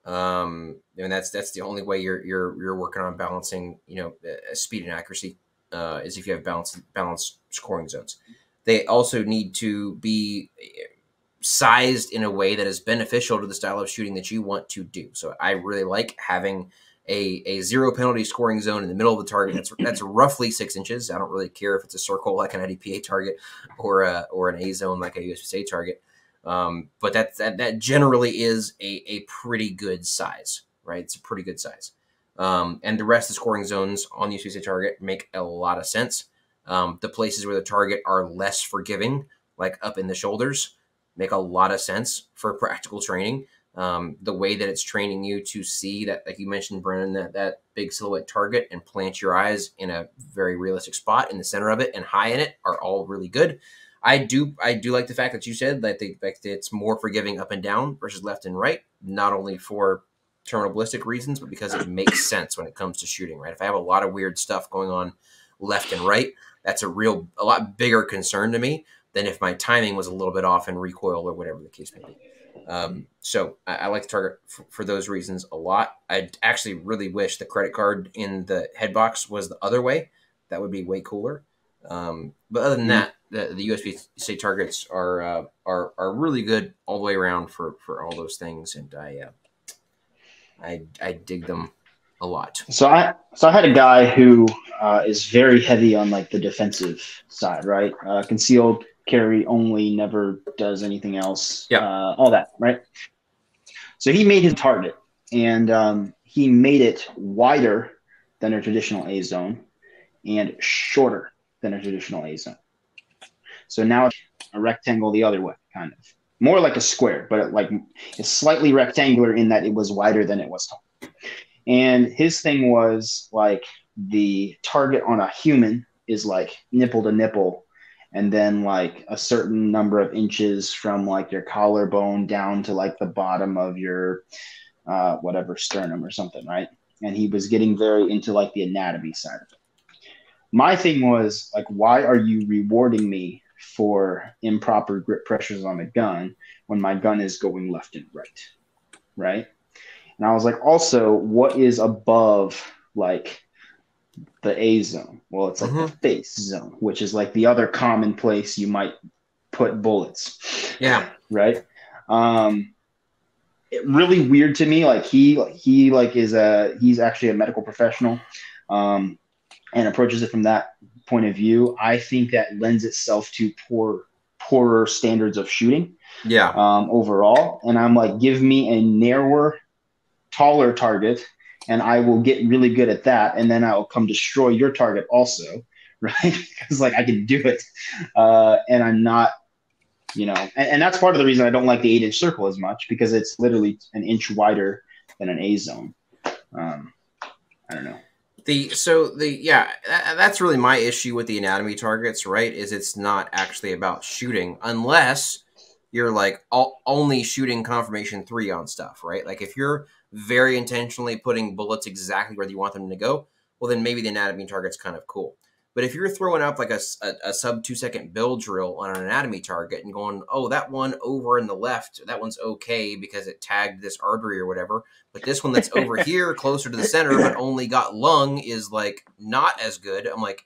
And that's the only way you're working on balancing, you know, speed and accuracy, is if you have balanced scoring zones. They also need to be sized in a way that is beneficial to the style of shooting that you want to do. So I really like having a zero penalty scoring zone in the middle of the target. That's roughly 6 inches. I don't really care if it's a circle like an IDPA target or an A zone like a USPSA target. But that generally is a pretty good size, right? It's a pretty good size. And the rest of the scoring zones on the USPSA target make a lot of sense. The places where the target are less forgiving, like up in the shoulders, make a lot of sense for practical training. The way that it's training you to see that, like you mentioned, Brennan, that big silhouette target and plant your eyes in a very realistic spot in the center of it and high in it are all really good. I do like the fact that you said that it's more forgiving up and down versus left and right, not only for terminal ballistic reasons, but because it makes sense when it comes to shooting, right? If I have a lot of weird stuff going on left and right, that's a lot bigger concern to me than if my timing was a little bit off in recoil or whatever the case may be. So I like the target for those reasons a lot. I actually really wish the credit card in the head box was the other way. That would be way cooler. But other than that, the USB-C targets are really good all the way around for all those things, and I dig them a lot. So I had a guy who is very heavy on like the defensive side, right? Concealed carry only, never does anything else. Yeah. All that, right? So he made his target, and he made it wider than a traditional A zone and shorter than a traditional A zone. So now it's a rectangle the other way, kind of. More like a square, but it's slightly rectangular in that it was wider than it was tall. And his thing was like the target on a human is like nipple to nipple, and then like a certain number of inches from like your collarbone down to like the bottom of your whatever sternum or something, right? And he was getting very into like the anatomy side of it. My thing was like, why are you rewarding me for improper grip pressures on the gun when my gun is going left and right? And I was like, also, what is above like the A zone? Well, it's like the face zone, which is like the other common place you might put bullets. Yeah. Right. It really weird to me. Like he like he's actually a medical professional, and approaches it from that point of view. I think that lends itself to poorer standards of shooting. Yeah. Overall. And I'm like, give me a narrower, taller target, and I will get really good at that. And then I'll come destroy your target also, right? Because like I can do it. And I'm not, and that's part of the reason I don't like the 8-inch circle as much, because it's literally an inch wider than an A zone. I don't know. That's really my issue with the anatomy targets, right? Is it's not actually about shooting unless you're like only shooting confirmation 3 on stuff, right? Like if you're very intentionally putting bullets exactly where you want them to go, well, then maybe the anatomy target's kind of cool. But if you're throwing up like a sub 2-second build drill on an anatomy target and going, oh, that one over in the left, that one's okay because it tagged this artery or whatever, but this one that's over here closer to the center but only got lung is like not as good. I'm like,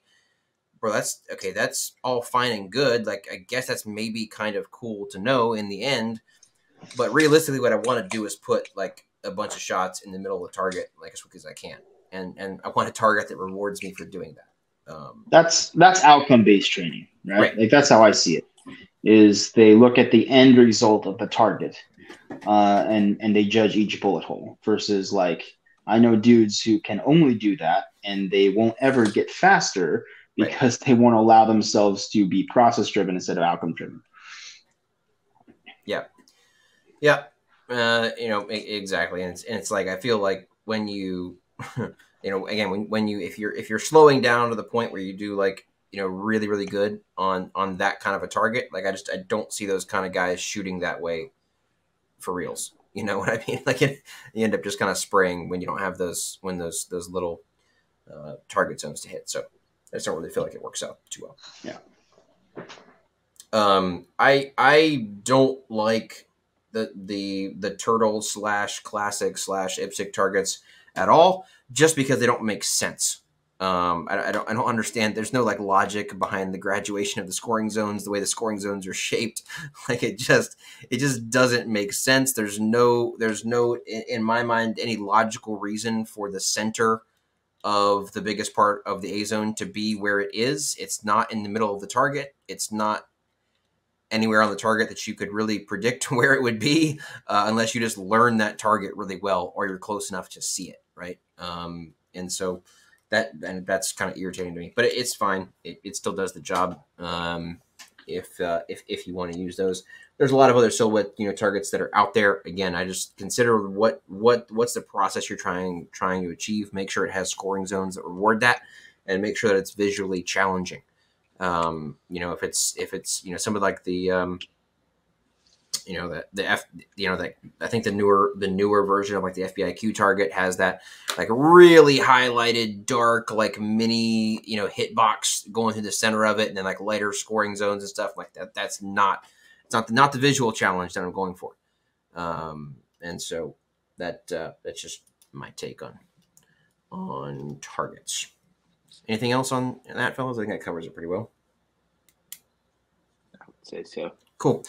bro, that's okay. That's all fine and good. Like, I guess that's maybe kind of cool to know in the end. But realistically, what I want to do is put like a bunch of shots in the middle of the target, like as quick as I can. And I want a target that rewards me for doing that. That's outcome-based training, right? Like that's how I see it. Is they look at the end result of the target, and they judge each bullet hole. Versus like I know dudes who can only do that, and they won't ever get faster because they won't allow themselves to be process-driven instead of outcome-driven. Yeah. Exactly, and it's like I feel like when you. Again, when you if you're slowing down to the point where you do like really really good on that kind of a target, like I don't see those kind of guys shooting that way for reals. You know what I mean? Like you end up just kind of spraying when you don't have those little target zones to hit. So I just don't really feel like it works out too well. Yeah. I don't like the turtle / classic / IPSC targets at all, just because they don't make sense. I don't understand. There's no like logic behind the graduation of the scoring zones, the way the scoring zones are shaped. Like it just doesn't make sense. There's no in my mind any logical reason for the center of the biggest part of the A zone to be where it is. It's not in the middle of the target. It's not. anywhere on the target that you could really predict where it would be, unless you just learn that target really well or you're close enough to see it, right? And so that's kind of irritating to me, but it's fine. It still does the job. If you want to use those, there's a lot of other silhouette targets that are out there. Again, I just consider what's the process you're trying to achieve. Make sure it has scoring zones that reward that, and make sure that it's visually challenging. If it's somebody like the I think the newer version of like the FBIQ target has that like really highlighted dark like mini hitbox going through the center of it, and then like lighter scoring zones and stuff like that. It's not the visual challenge that I'm going for. And so that's just my take on targets. Anything else on that, fellas? I think that covers it pretty well. I would say so. Cool.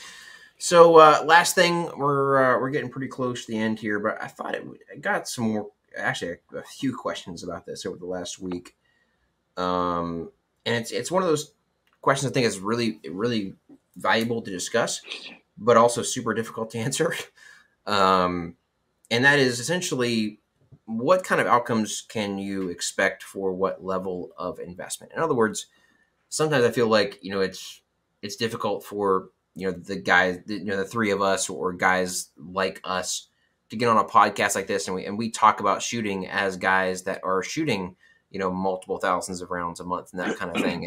So last thing, we're getting pretty close to the end here, but I thought I got some more, actually a few questions about this over the last week, and it's one of those questions I think is really really valuable to discuss, but also super difficult to answer, and that is essentially what kind of outcomes can you expect for what level of investment? In other words, sometimes I feel like it's difficult for the guys, the three of us or guys like us to get on a podcast like this, and we talk about shooting as guys that are shooting, multiple thousands of rounds a month and that kind of thing,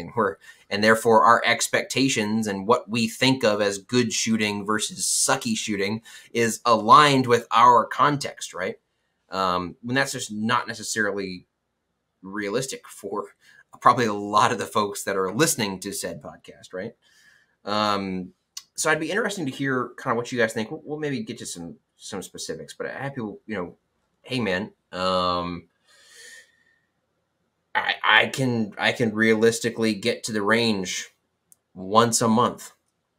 and therefore our expectations and what we think of as good shooting versus sucky shooting is aligned with our context, right? When that's just not necessarily realistic for probably a lot of the folks that are listening to said podcast, right? So I'd be interested to hear kind of what you guys think. We'll maybe get to some specifics, but I have people, hey man, I can realistically get to the range once a month,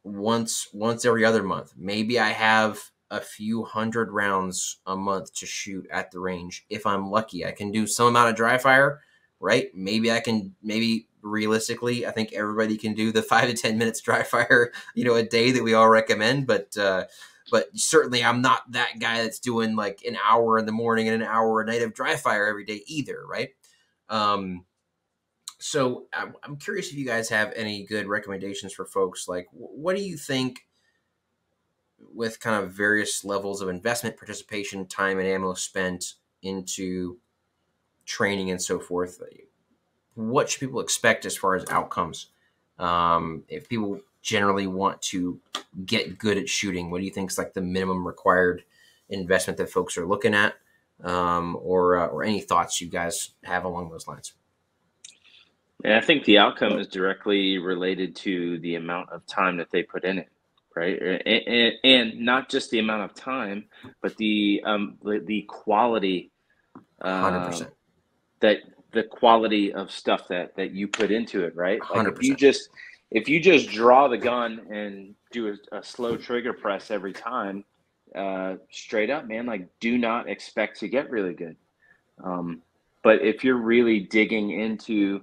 once every other month. Maybe I have a few hundred rounds a month to shoot at the range. If I'm lucky, I can do some amount of dry fire, right? Maybe realistically, I think everybody can do the 5 to 10 minutes dry fire, a day that we all recommend. But certainly I'm not that guy that's doing like an hour in the morning and an hour a night of dry fire every day either, right? So I'm curious if you guys have any good recommendations for folks. Like, what do you think with kind of various levels of investment, participation, time, and ammo spent into training and so forth? What should people expect as far as outcomes? If people generally want to get good at shooting, what do you think is like the minimum required investment that folks are looking at? Or any thoughts you guys have along those lines? And I think the outcome is directly related to the amount of time that they put in it, right? And not just the amount of time, but the quality, 100%. The quality of stuff that you put into it, right? Like 100%. if you just draw the gun and do a slow trigger press every time, straight up, man, like do not expect to get really good. But if you're really digging into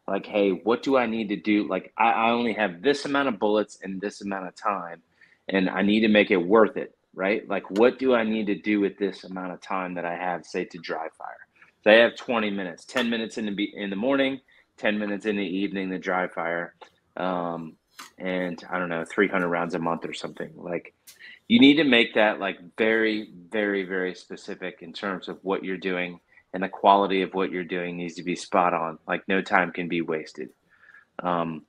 like, hey, what do I need to do? Like I only have this amount of bullets and this amount of time, and I need to make it worth it, right? Like what do I need to do with this amount of time that I have, say, to dry fire? So I have 20 minutes, 10 minutes in the morning, 10 minutes in the evening to dry fire. And I don't know, 300 rounds a month or something. Like you need to make that like very, very, very specific in terms of what you're doing, and the quality of what you're doing needs to be spot on. Like no time can be wasted. I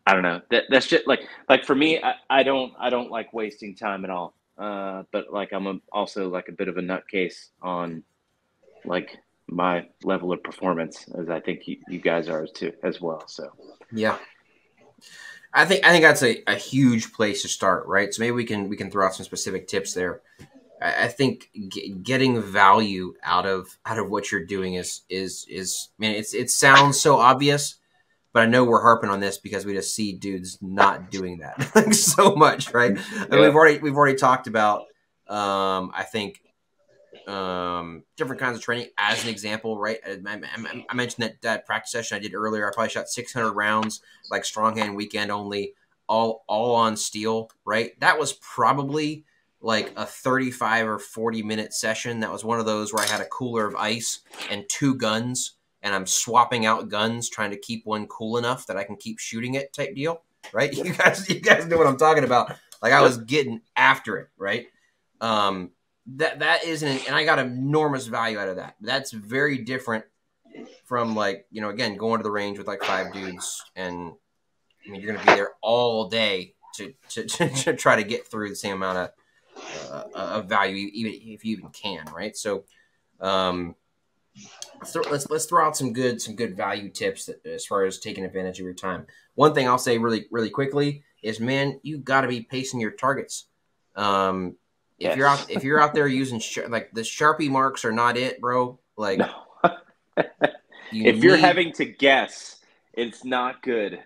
don't know. That's just like for me, I don't like wasting time at all. But like I'm also like a bit of a nutcase on like my level of performance, as I think you guys are too as well. So yeah, I think that's a huge place to start, right? So maybe we can throw out some specific tips there. I think getting value out of what you're doing is man, it sounds so obvious, but I know we're harping on this because we just see dudes not doing that like so much, right? Yeah. I mean, we've already talked about I think different kinds of training as an example, right? I mentioned that practice session I did earlier. I probably shot 600 rounds, like strong hand weekend only, all on steel, right? That was probably like a 35 or 40-minute session. That was one of those where I had a cooler of ice and 2 guns, and I'm swapping out guns, trying to keep one cool enough that I can keep shooting it type deal, right? You guys know what I'm talking about. Like, I was getting after it, right? That isn't, and I got enormous value out of that. That's very different from, like, you know, again, going to the range with like 5 dudes, and I mean, you're going to be there all day to try to get through the same amount of value, even if you even can, right? So, let's throw out some good value tips as far as taking advantage of your time. One thing I'll say really quickly is, man, you got to be pacing your targets. If you're out there using like the Sharpie marks are not it, bro. Like, no. You're having to guess, it's not good.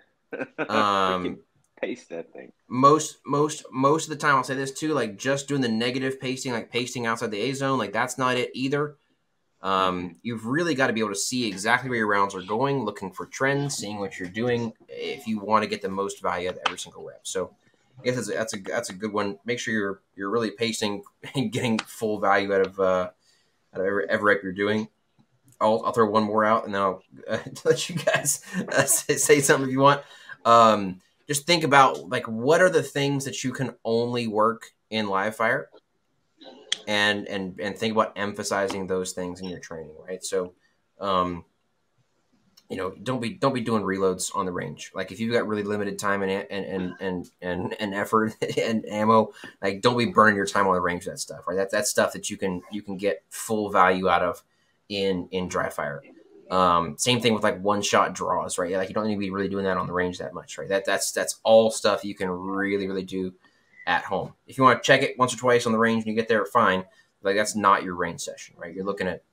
Pace that thing. Most of the time, I'll say this too, like just doing the negative pacing, like pasting outside the A zone, like that's not it either. You've really got to be able to see exactly where your rounds are going, looking for trends, seeing what you're doing if you want to get the most value out of every single rep. So I guess that's a good one. Make sure you're really pacing and getting full value out of every rep you're doing. I'll throw one more out, and then I'll let you guys say something if you want. Just think about, like, what are the things that you can only work in live fire, and think about emphasizing those things in your training, right? So, you know, don't be doing reloads on the range. Like, if you've got really limited time and effort and ammo, like, don't be burning your time on the range with that stuff, right? That's stuff that you can get full value out of in dry fire. Same thing with like one-shot draws, right? Like, you don't need to be really doing that on the range that much, right? That's all stuff you can really do at home. If you want to check it once or twice on the range and you get there, fine. Like, that's not your range session, right? You're looking at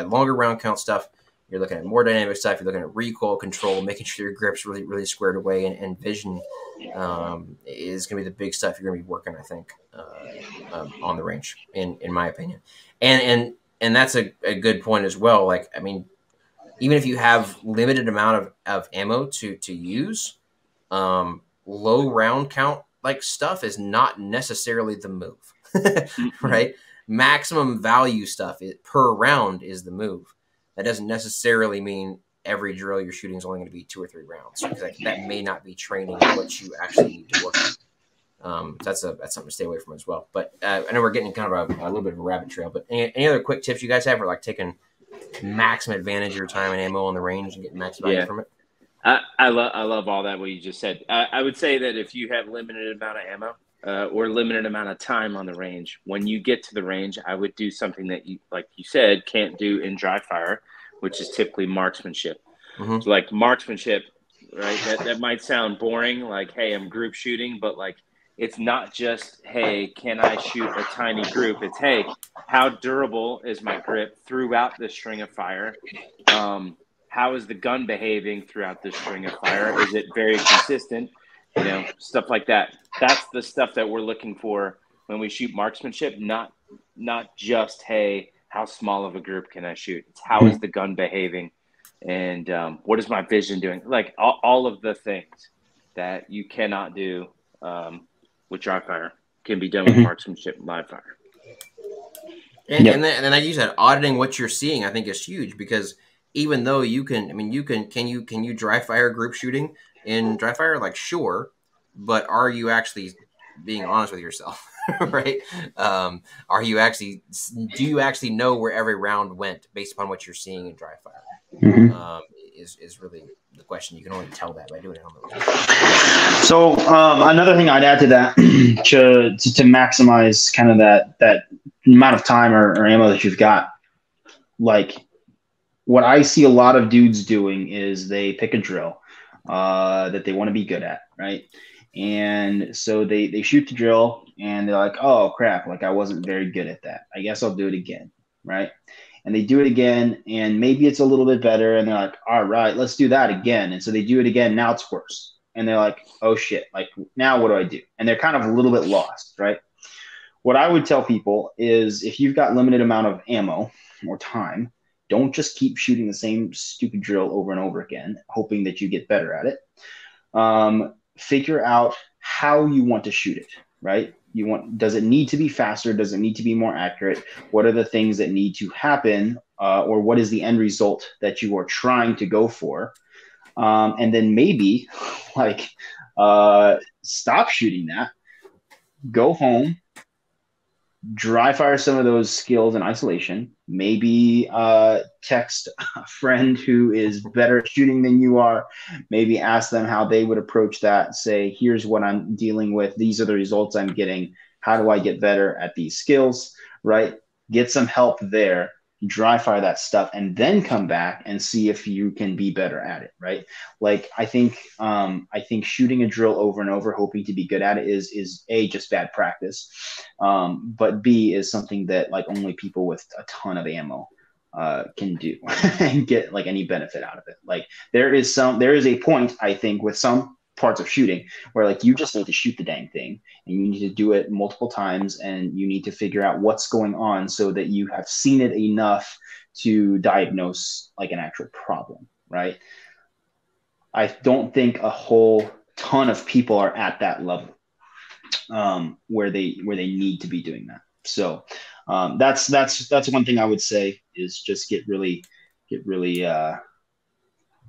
longer round count stuff. You're looking at more dynamic stuff. You're looking at recoil control, making sure your grip's really squared away, and vision is going to be the big stuff you're going to be working, I think, on the range, in my opinion. And that's a good point as well. Like, I mean, even if you have limited amount of ammo to use, low round count like stuff is not necessarily the move, right? Maximum value stuff per round is the move. That doesn't necessarily mean every drill you're shooting is only going to be 2 or 3 rounds, because that may not be training what you actually need to work on. That's something to stay away from as well. But I know we're getting kind of a little bit of a rabbit trail. But any other quick tips you guys have for, like, taking maximum advantage of your time and ammo on the range and getting max value from it? I love all that what you just said. I would say that if you have limited amount of ammo or limited amount of time on the range, when you get to the range, I would do something that you, like you said, can't do in dry fire, which is typically marksmanship. Mm-hmm. So, like, marksmanship, right? That might sound boring, like, hey, I'm group shooting, but, like, it's not just, hey, can I shoot a tiny group? It's, hey, how durable is my grip throughout the string of fire? How is the gun behaving throughout the string of fire? Is it very consistent? You know, stuff like that. That's the stuff that we're looking for when we shoot marksmanship, not just, hey, how small of a group can I shoot? It's how is the gun behaving, and what is my vision doing? Like, all of the things that you cannot do with dry fire can be done with marksmanship and live fire. And then like you said, auditing what you're seeing, I think, is huge, because even though can you dry fire group shooting in dry fire? Like, sure, but are you actually being honest with yourself, right? Do you actually know where every round went based upon what you're seeing in dry fire? Mm-hmm. Is really the question. You can only tell that by doing it on the range. So another thing I'd add to that to maximize kind of that amount of time or ammo that you've got, like, what I see a lot of dudes doing is they pick a drill that they want to be good at, right? And so they shoot the drill and they're like, oh crap, like, I wasn't very good at that. I guess I'll do it again, right? And they do it again, and maybe it's a little bit better, and they're like, all right, let's do that again. And so they do it again, now it's worse. And they're like, oh shit, like, now what do I do? And they're kind of a little bit lost, right? What I would tell people is, if you've got limited amount of ammo or time, don't just keep shooting the same stupid drill over and over again, hoping that you get better at it. Figure out how you want to shoot it, right? Does it need to be faster? Does it need to be more accurate? What are the things that need to happen? Or what is the end result that you are trying to go for? And then maybe like stop shooting that, go home, dry fire some of those skills in isolation, maybe text a friend who is better at shooting than you are, maybe ask them how they would approach that, say, here's what I'm dealing with, these are the results I'm getting, how do I get better at these skills, right? Get some help there, dry fire that stuff, and then come back and see if you can be better at it, right? Like I think shooting a drill over and over, hoping to be good at it is A, just bad practice, but B, is something that like only people with a ton of ammo can do and get like any benefit out of it. Like there is a point, I think, with some parts of shooting where like you just need to shoot the dang thing and you need to do it multiple times and you need to figure out what's going on so that you have seen it enough to diagnose like an actual problem, right? I don't think a whole ton of people are at that level where they need to be doing that. So that's one thing I would say is just get really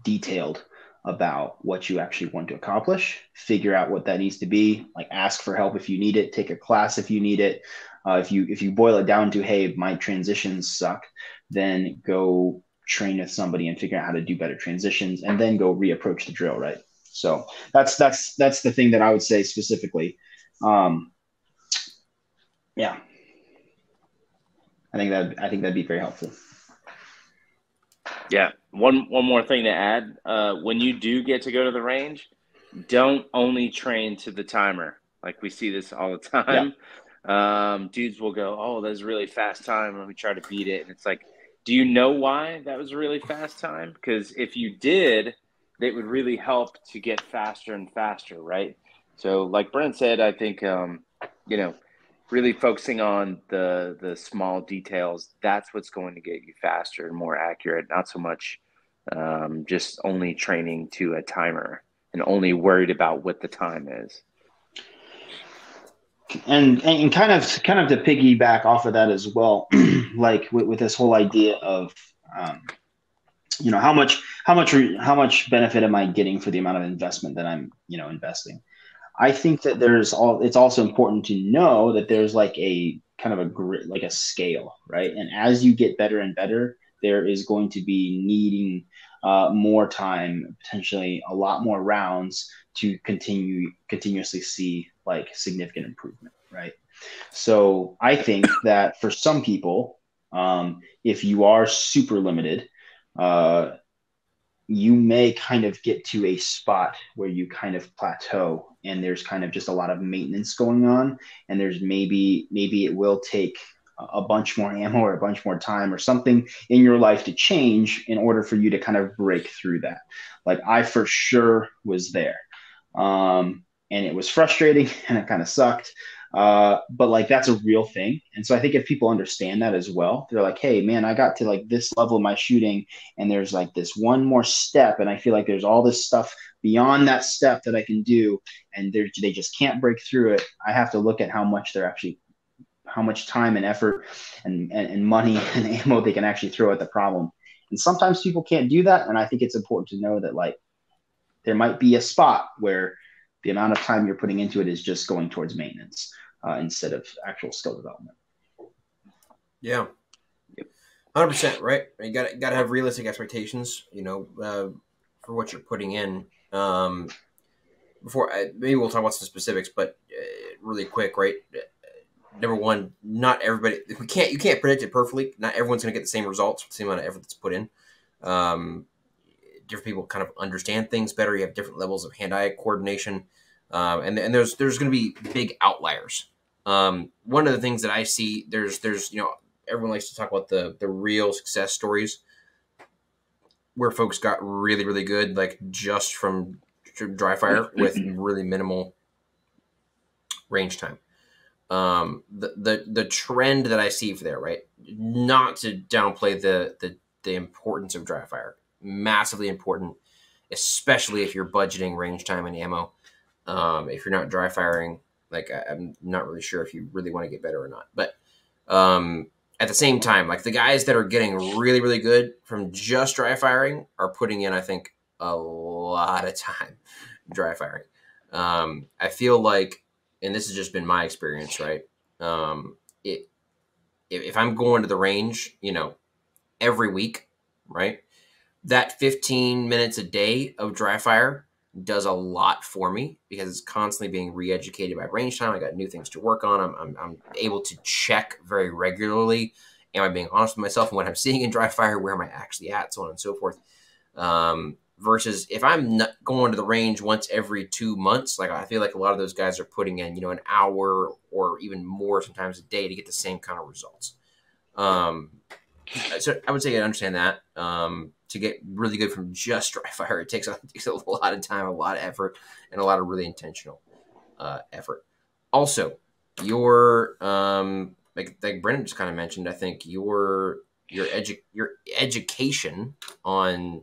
detailed about what you actually want to accomplish, figure out what that needs to be, like ask for help if you need it, take a class if you need it. If you boil it down to, hey, my transitions suck, then go train with somebody and figure out how to do better transitions and then go reapproach the drill, right? So that's the thing that I would say specifically. Yeah. I think that'd be very helpful. Yeah. One more thing to add. When you do get to go to the range, don't only train to the timer. Like we see this all the time. Yeah. Dudes will go, oh, that's a really fast time, and we try to beat it. And it's like, do you know why that was a really fast time? Because if you did, it would really help to get faster and faster, right? So like Brennan said, I think, really focusing on the small details, that's what's going to get you faster and more accurate, not so much just only training to a timer and only worried about what the time is. And kind of to piggyback off of that as well, like with this whole idea of how much benefit am I getting for the amount of investment that I'm investing. I think that it's also important to know that there's like a kind of a grid, like a scale, right? And as you get better and better, there is going to be needing more time, potentially a lot more rounds to continuously see like significant improvement, right? So I think that for some people, if you are super limited, you may kind of get to a spot where you kind of plateau and there's kind of just a lot of maintenance going on. And there's maybe it will take a bunch more ammo or a bunch more time or something in your life to change in order for you to kind of break through that. Like I for sure was there. And it was frustrating and it kind of sucked. But like that's a real thing. And so I think if people understand that as well, they're like, hey man, I got to like this level of my shooting and there's like this one more step and I feel like there's all this stuff beyond that step that I can do and they just can't break through it. I have to look at how much time and effort and money and ammo they can actually throw at the problem. And sometimes people can't do that. And I think it's important to know that like there might be a spot where the amount of time you're putting into it is just going towards maintenance instead of actual skill development. Yeah, 100%. Right. You got to have realistic expectations, for what you're putting in. Maybe we'll talk about some specifics, but really quick, right? Number one, not everybody. You can't predict it perfectly. Not everyone's going to get the same results with the same amount of effort that's put in. Different people kind of understand things better. You have different levels of hand-eye coordination, and there's going to be big outliers. One of the things that I see, there's everyone likes to talk about the real success stories where folks got really, really good, like just from dry fire with really minimal range time. The trend that I see for there, right? Not to downplay the importance of dry fire. Massively important, especially if you're budgeting range time and ammo. If you're not dry firing, like I'm not really sure if you really want to get better or not. But at the same time, like the guys that are getting really, really good from just dry firing are putting in, I think, a lot of time dry firing. I feel like, and this has just been my experience, right? If I'm going to the range, every week, right? That 15 minutes a day of dry fire does a lot for me because it's constantly being re-educated by range time. I got new things to work on. I'm able to check very regularly. Am I being honest with myself and what I'm seeing in dry fire? Where am I actually at? So on and so forth. Versus if I'm not going to the range once every 2 months, like I feel like a lot of those guys are putting in, an hour or even more sometimes a day to get the same kind of results. So I would say I understand that. To get really good from just dry fire, it takes a lot of time, a lot of effort, and a lot of really intentional effort. Also, your like Brennan just kind of mentioned, I think your education on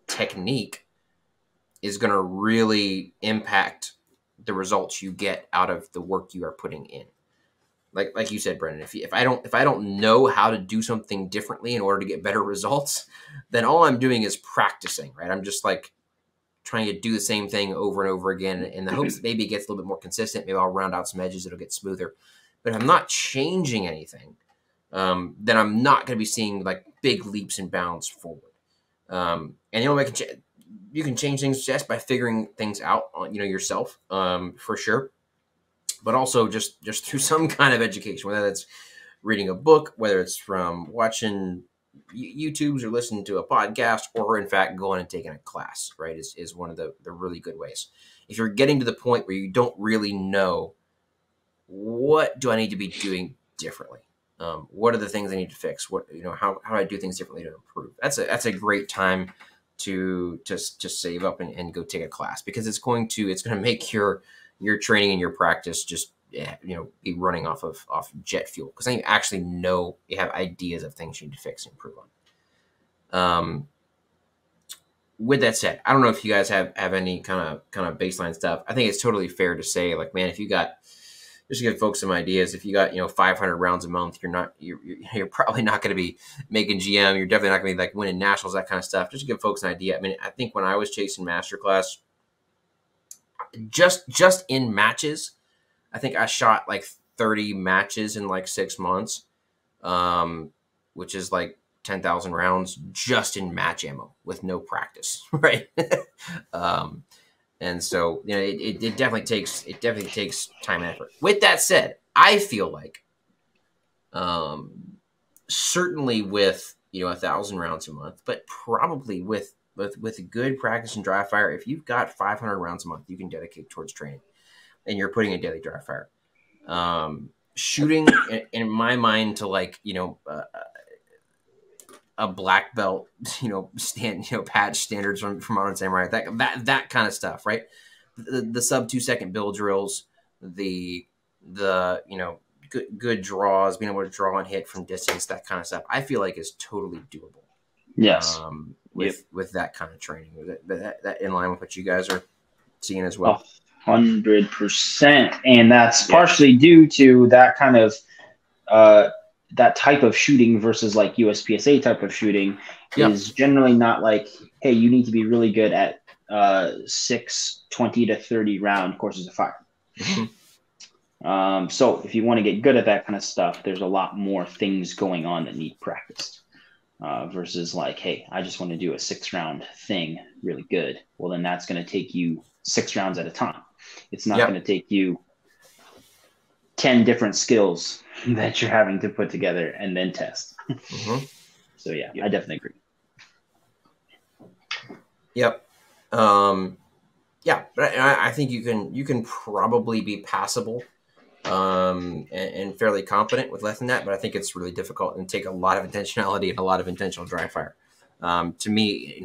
technique is going to really impact the results you get out of the work you are putting in. Like you said, Brennan, if I don't know how to do something differently in order to get better results, then all I'm doing is practicing, right? I'm just like trying to do the same thing over and over again in the hopes that maybe it gets a little bit more consistent. Maybe I'll round out some edges, it'll get smoother. But if I'm not changing anything, then I'm not going to be seeing like big leaps and bounds forward. And the only way you can change things just by figuring things out on yourself, for sure. But also just through some kind of education, whether that's reading a book, whether it's from watching YouTubes or listening to a podcast, or in fact going and taking a class, right, is one of the really good ways. If you're getting to the point where you don't really know what do I need to be doing differently, what are the things I need to fix, how do I do things differently to improve, that's a great time to just save up and go take a class, because it's going to make your training and your practice just be running off jet fuel, because then you actually know, you have ideas of things you need to fix and improve on. With that said, I don't know if you guys have any kind of baseline stuff. I think it's totally fair to say, like, man, if you got, just to give folks some ideas, if you got 500 rounds a month, you're probably not going to be making GM. You're definitely not going to be like winning nationals, that kind of stuff. Just to give folks an idea. I mean, I think when I was chasing Masterclass, just in matches, I think I shot like 30 matches in like 6 months, which is like 10,000 rounds just in match ammo with no practice, right? And so it definitely takes time and effort. With that said, I feel like certainly with 1,000 rounds a month, but probably with good practice and dry fire, if you've got 500 rounds a month you can dedicate towards training, and you're putting a daily dry fire, shooting in my mind to like a black belt, patch standards from Modern Samurai, that kind of stuff, right? The sub 2 second build drills, the good draws, being able to draw and hit from distance, that kind of stuff, I feel like is totally doable. Yes. With that kind of training, that in line with what you guys are seeing as well. 100%, and that's partially due to that kind of that type of shooting versus like USPSA type of shooting is generally not like, hey, you need to be really good at 6 20 to 30 round courses of fire. Mm-hmm. So if you want to get good at that kind of stuff, there's a lot more things going on that need practice. Versus like, hey, I just want to do a 6-round thing really good. Well, then that's going to take you 6 rounds at a time. It's not going to take you 10 different skills that you're having to put together and then test. Mm-hmm. So I definitely agree. Yep. But I think you can probably be passable and fairly competent with less than that, but I think it's really difficult and take a lot of intentionality and a lot of intentional dry fire. To me,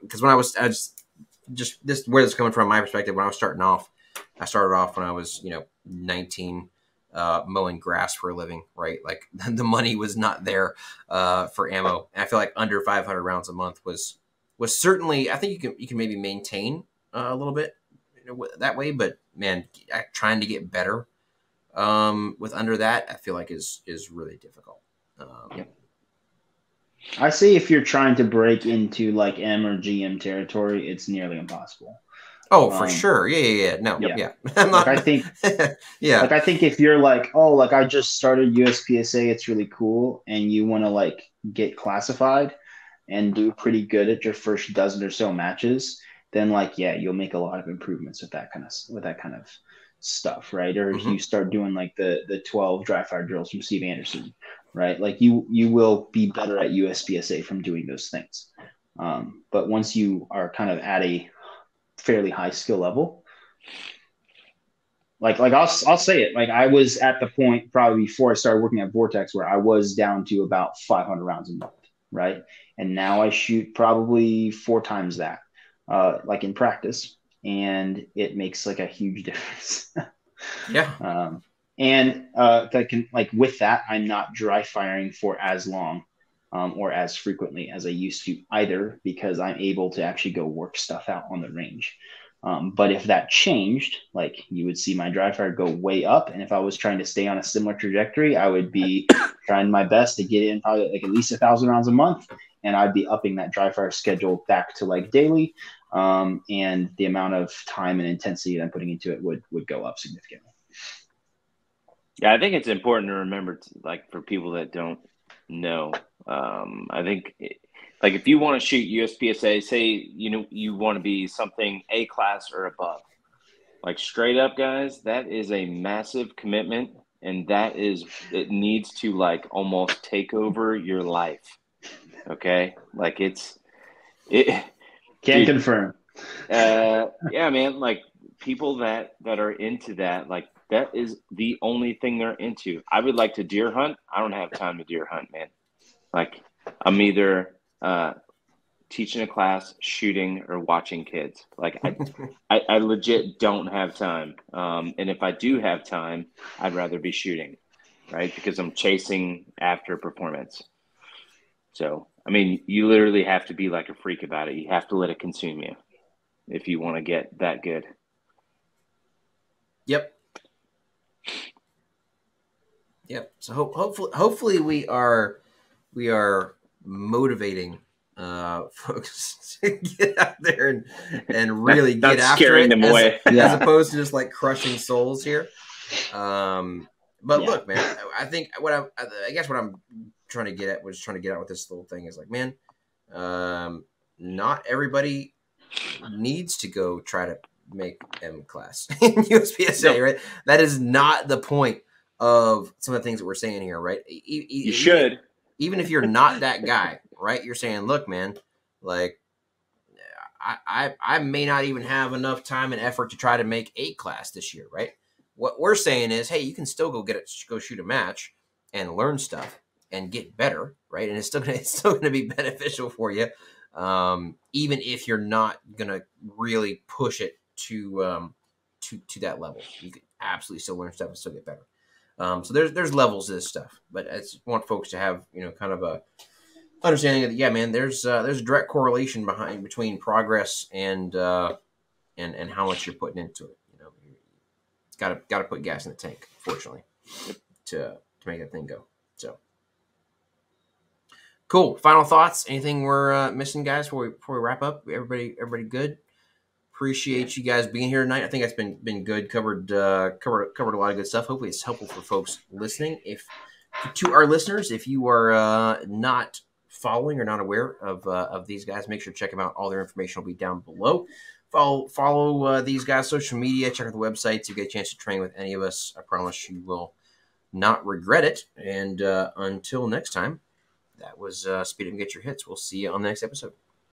because when I was just this, where this is coming from, my perspective, when I was starting off, I started off when I was 19, mowing grass for a living, right? Like the money was not there for ammo, and I feel like under 500 rounds a month was certainly, I think you can maybe maintain a little bit that way, but man, trying to get better with under that, I feel like is really difficult. Yep. I say if you're trying to break into like M or GM territory, it's nearly impossible. Oh, for sure. Yeah. No, yeah. I'm like not, I think, yeah. Like I think if you're like, oh, like I just started USPSA, it's really cool, and you want to like get classified and do pretty good at your first dozen or so matches, then like yeah, you'll make a lot of improvements with that kind of stuff, right? Or if you start doing like the 12 dry fire drills from Steve Anderson, right? Like you will be better at USPSA from doing those things. But once you are kind of at a fairly high skill level, like I'll say it, like I was at the point probably before I started working at Vortex where I was down to about 500 rounds a month, right? And now I shoot probably 4 times that, like in practice, and it makes like a huge difference. Yeah. And that can, like with that, I'm not dry firing for as long or as frequently as I used to either, because I'm able to actually go work stuff out on the range. But if that changed, like you would see my dry fire go way up. And if I was trying to stay on a similar trajectory, I would be trying my best to get in probably like at least 1,000 rounds a month. And I'd be upping that dry fire schedule back to like daily. And the amount of time and intensity that I'm putting into it would go up significantly. Yeah, I think it's important to remember, like for people that don't know, I think like if you want to shoot USPSA, say you want to be something A class or above, like straight up, guys, that is a massive commitment, and it needs to like almost take over your life. Okay, like it. Can confirm. Yeah, man, like people that are into that, like that is the only thing they're into. I would like to deer hunt. I don't have time to deer hunt, man. Like I'm either teaching a class, shooting, or watching kids. Like I legit don't have time. And if I do have time, I'd rather be shooting, right? Because I'm chasing after performance. So, I mean, you literally have to be like a freak about it. You have to let it consume you if you want to get that good. Yep. So hopefully we are motivating folks to get out there and really get after scaring it, them away. as opposed to just like crushing souls here. But look, man, I think I guess what I'm trying to get at with this little thing is like, man, not everybody needs to go try to make M class in USPSA, right? That is not the point of some of the things that we're saying here, right? You should. Even if you're not that guy, right? You're saying, look, man, like I may not even have enough time and effort to try to make A class this year, right? What we're saying is, hey, you can still go shoot a match and learn stuff and get better, right? And it's still gonna be beneficial for you, even if you're not gonna really push it to that level. You can absolutely still learn stuff and still get better. So there's levels to this stuff, but I just want folks to have kind of a understanding of man. There's a direct correlation between progress and how much you're putting into it. It's got to put gas in the tank, fortunately, to make that thing go. So cool. Final thoughts? Anything we're missing, guys? Before we wrap up, everybody good? Appreciate you guys being here tonight. I think that's been good. Covered a lot of good stuff. Hopefully, it's helpful for folks listening. To our listeners, if you are not following or not aware of these guys, make sure to check them out. All their information will be down below. Follow these guys' social media. Check out the websites. You get a chance to train with any of us. I promise you will not regret it. And until next time, that was Speed Up and Get Your Hits. We'll see you on the next episode.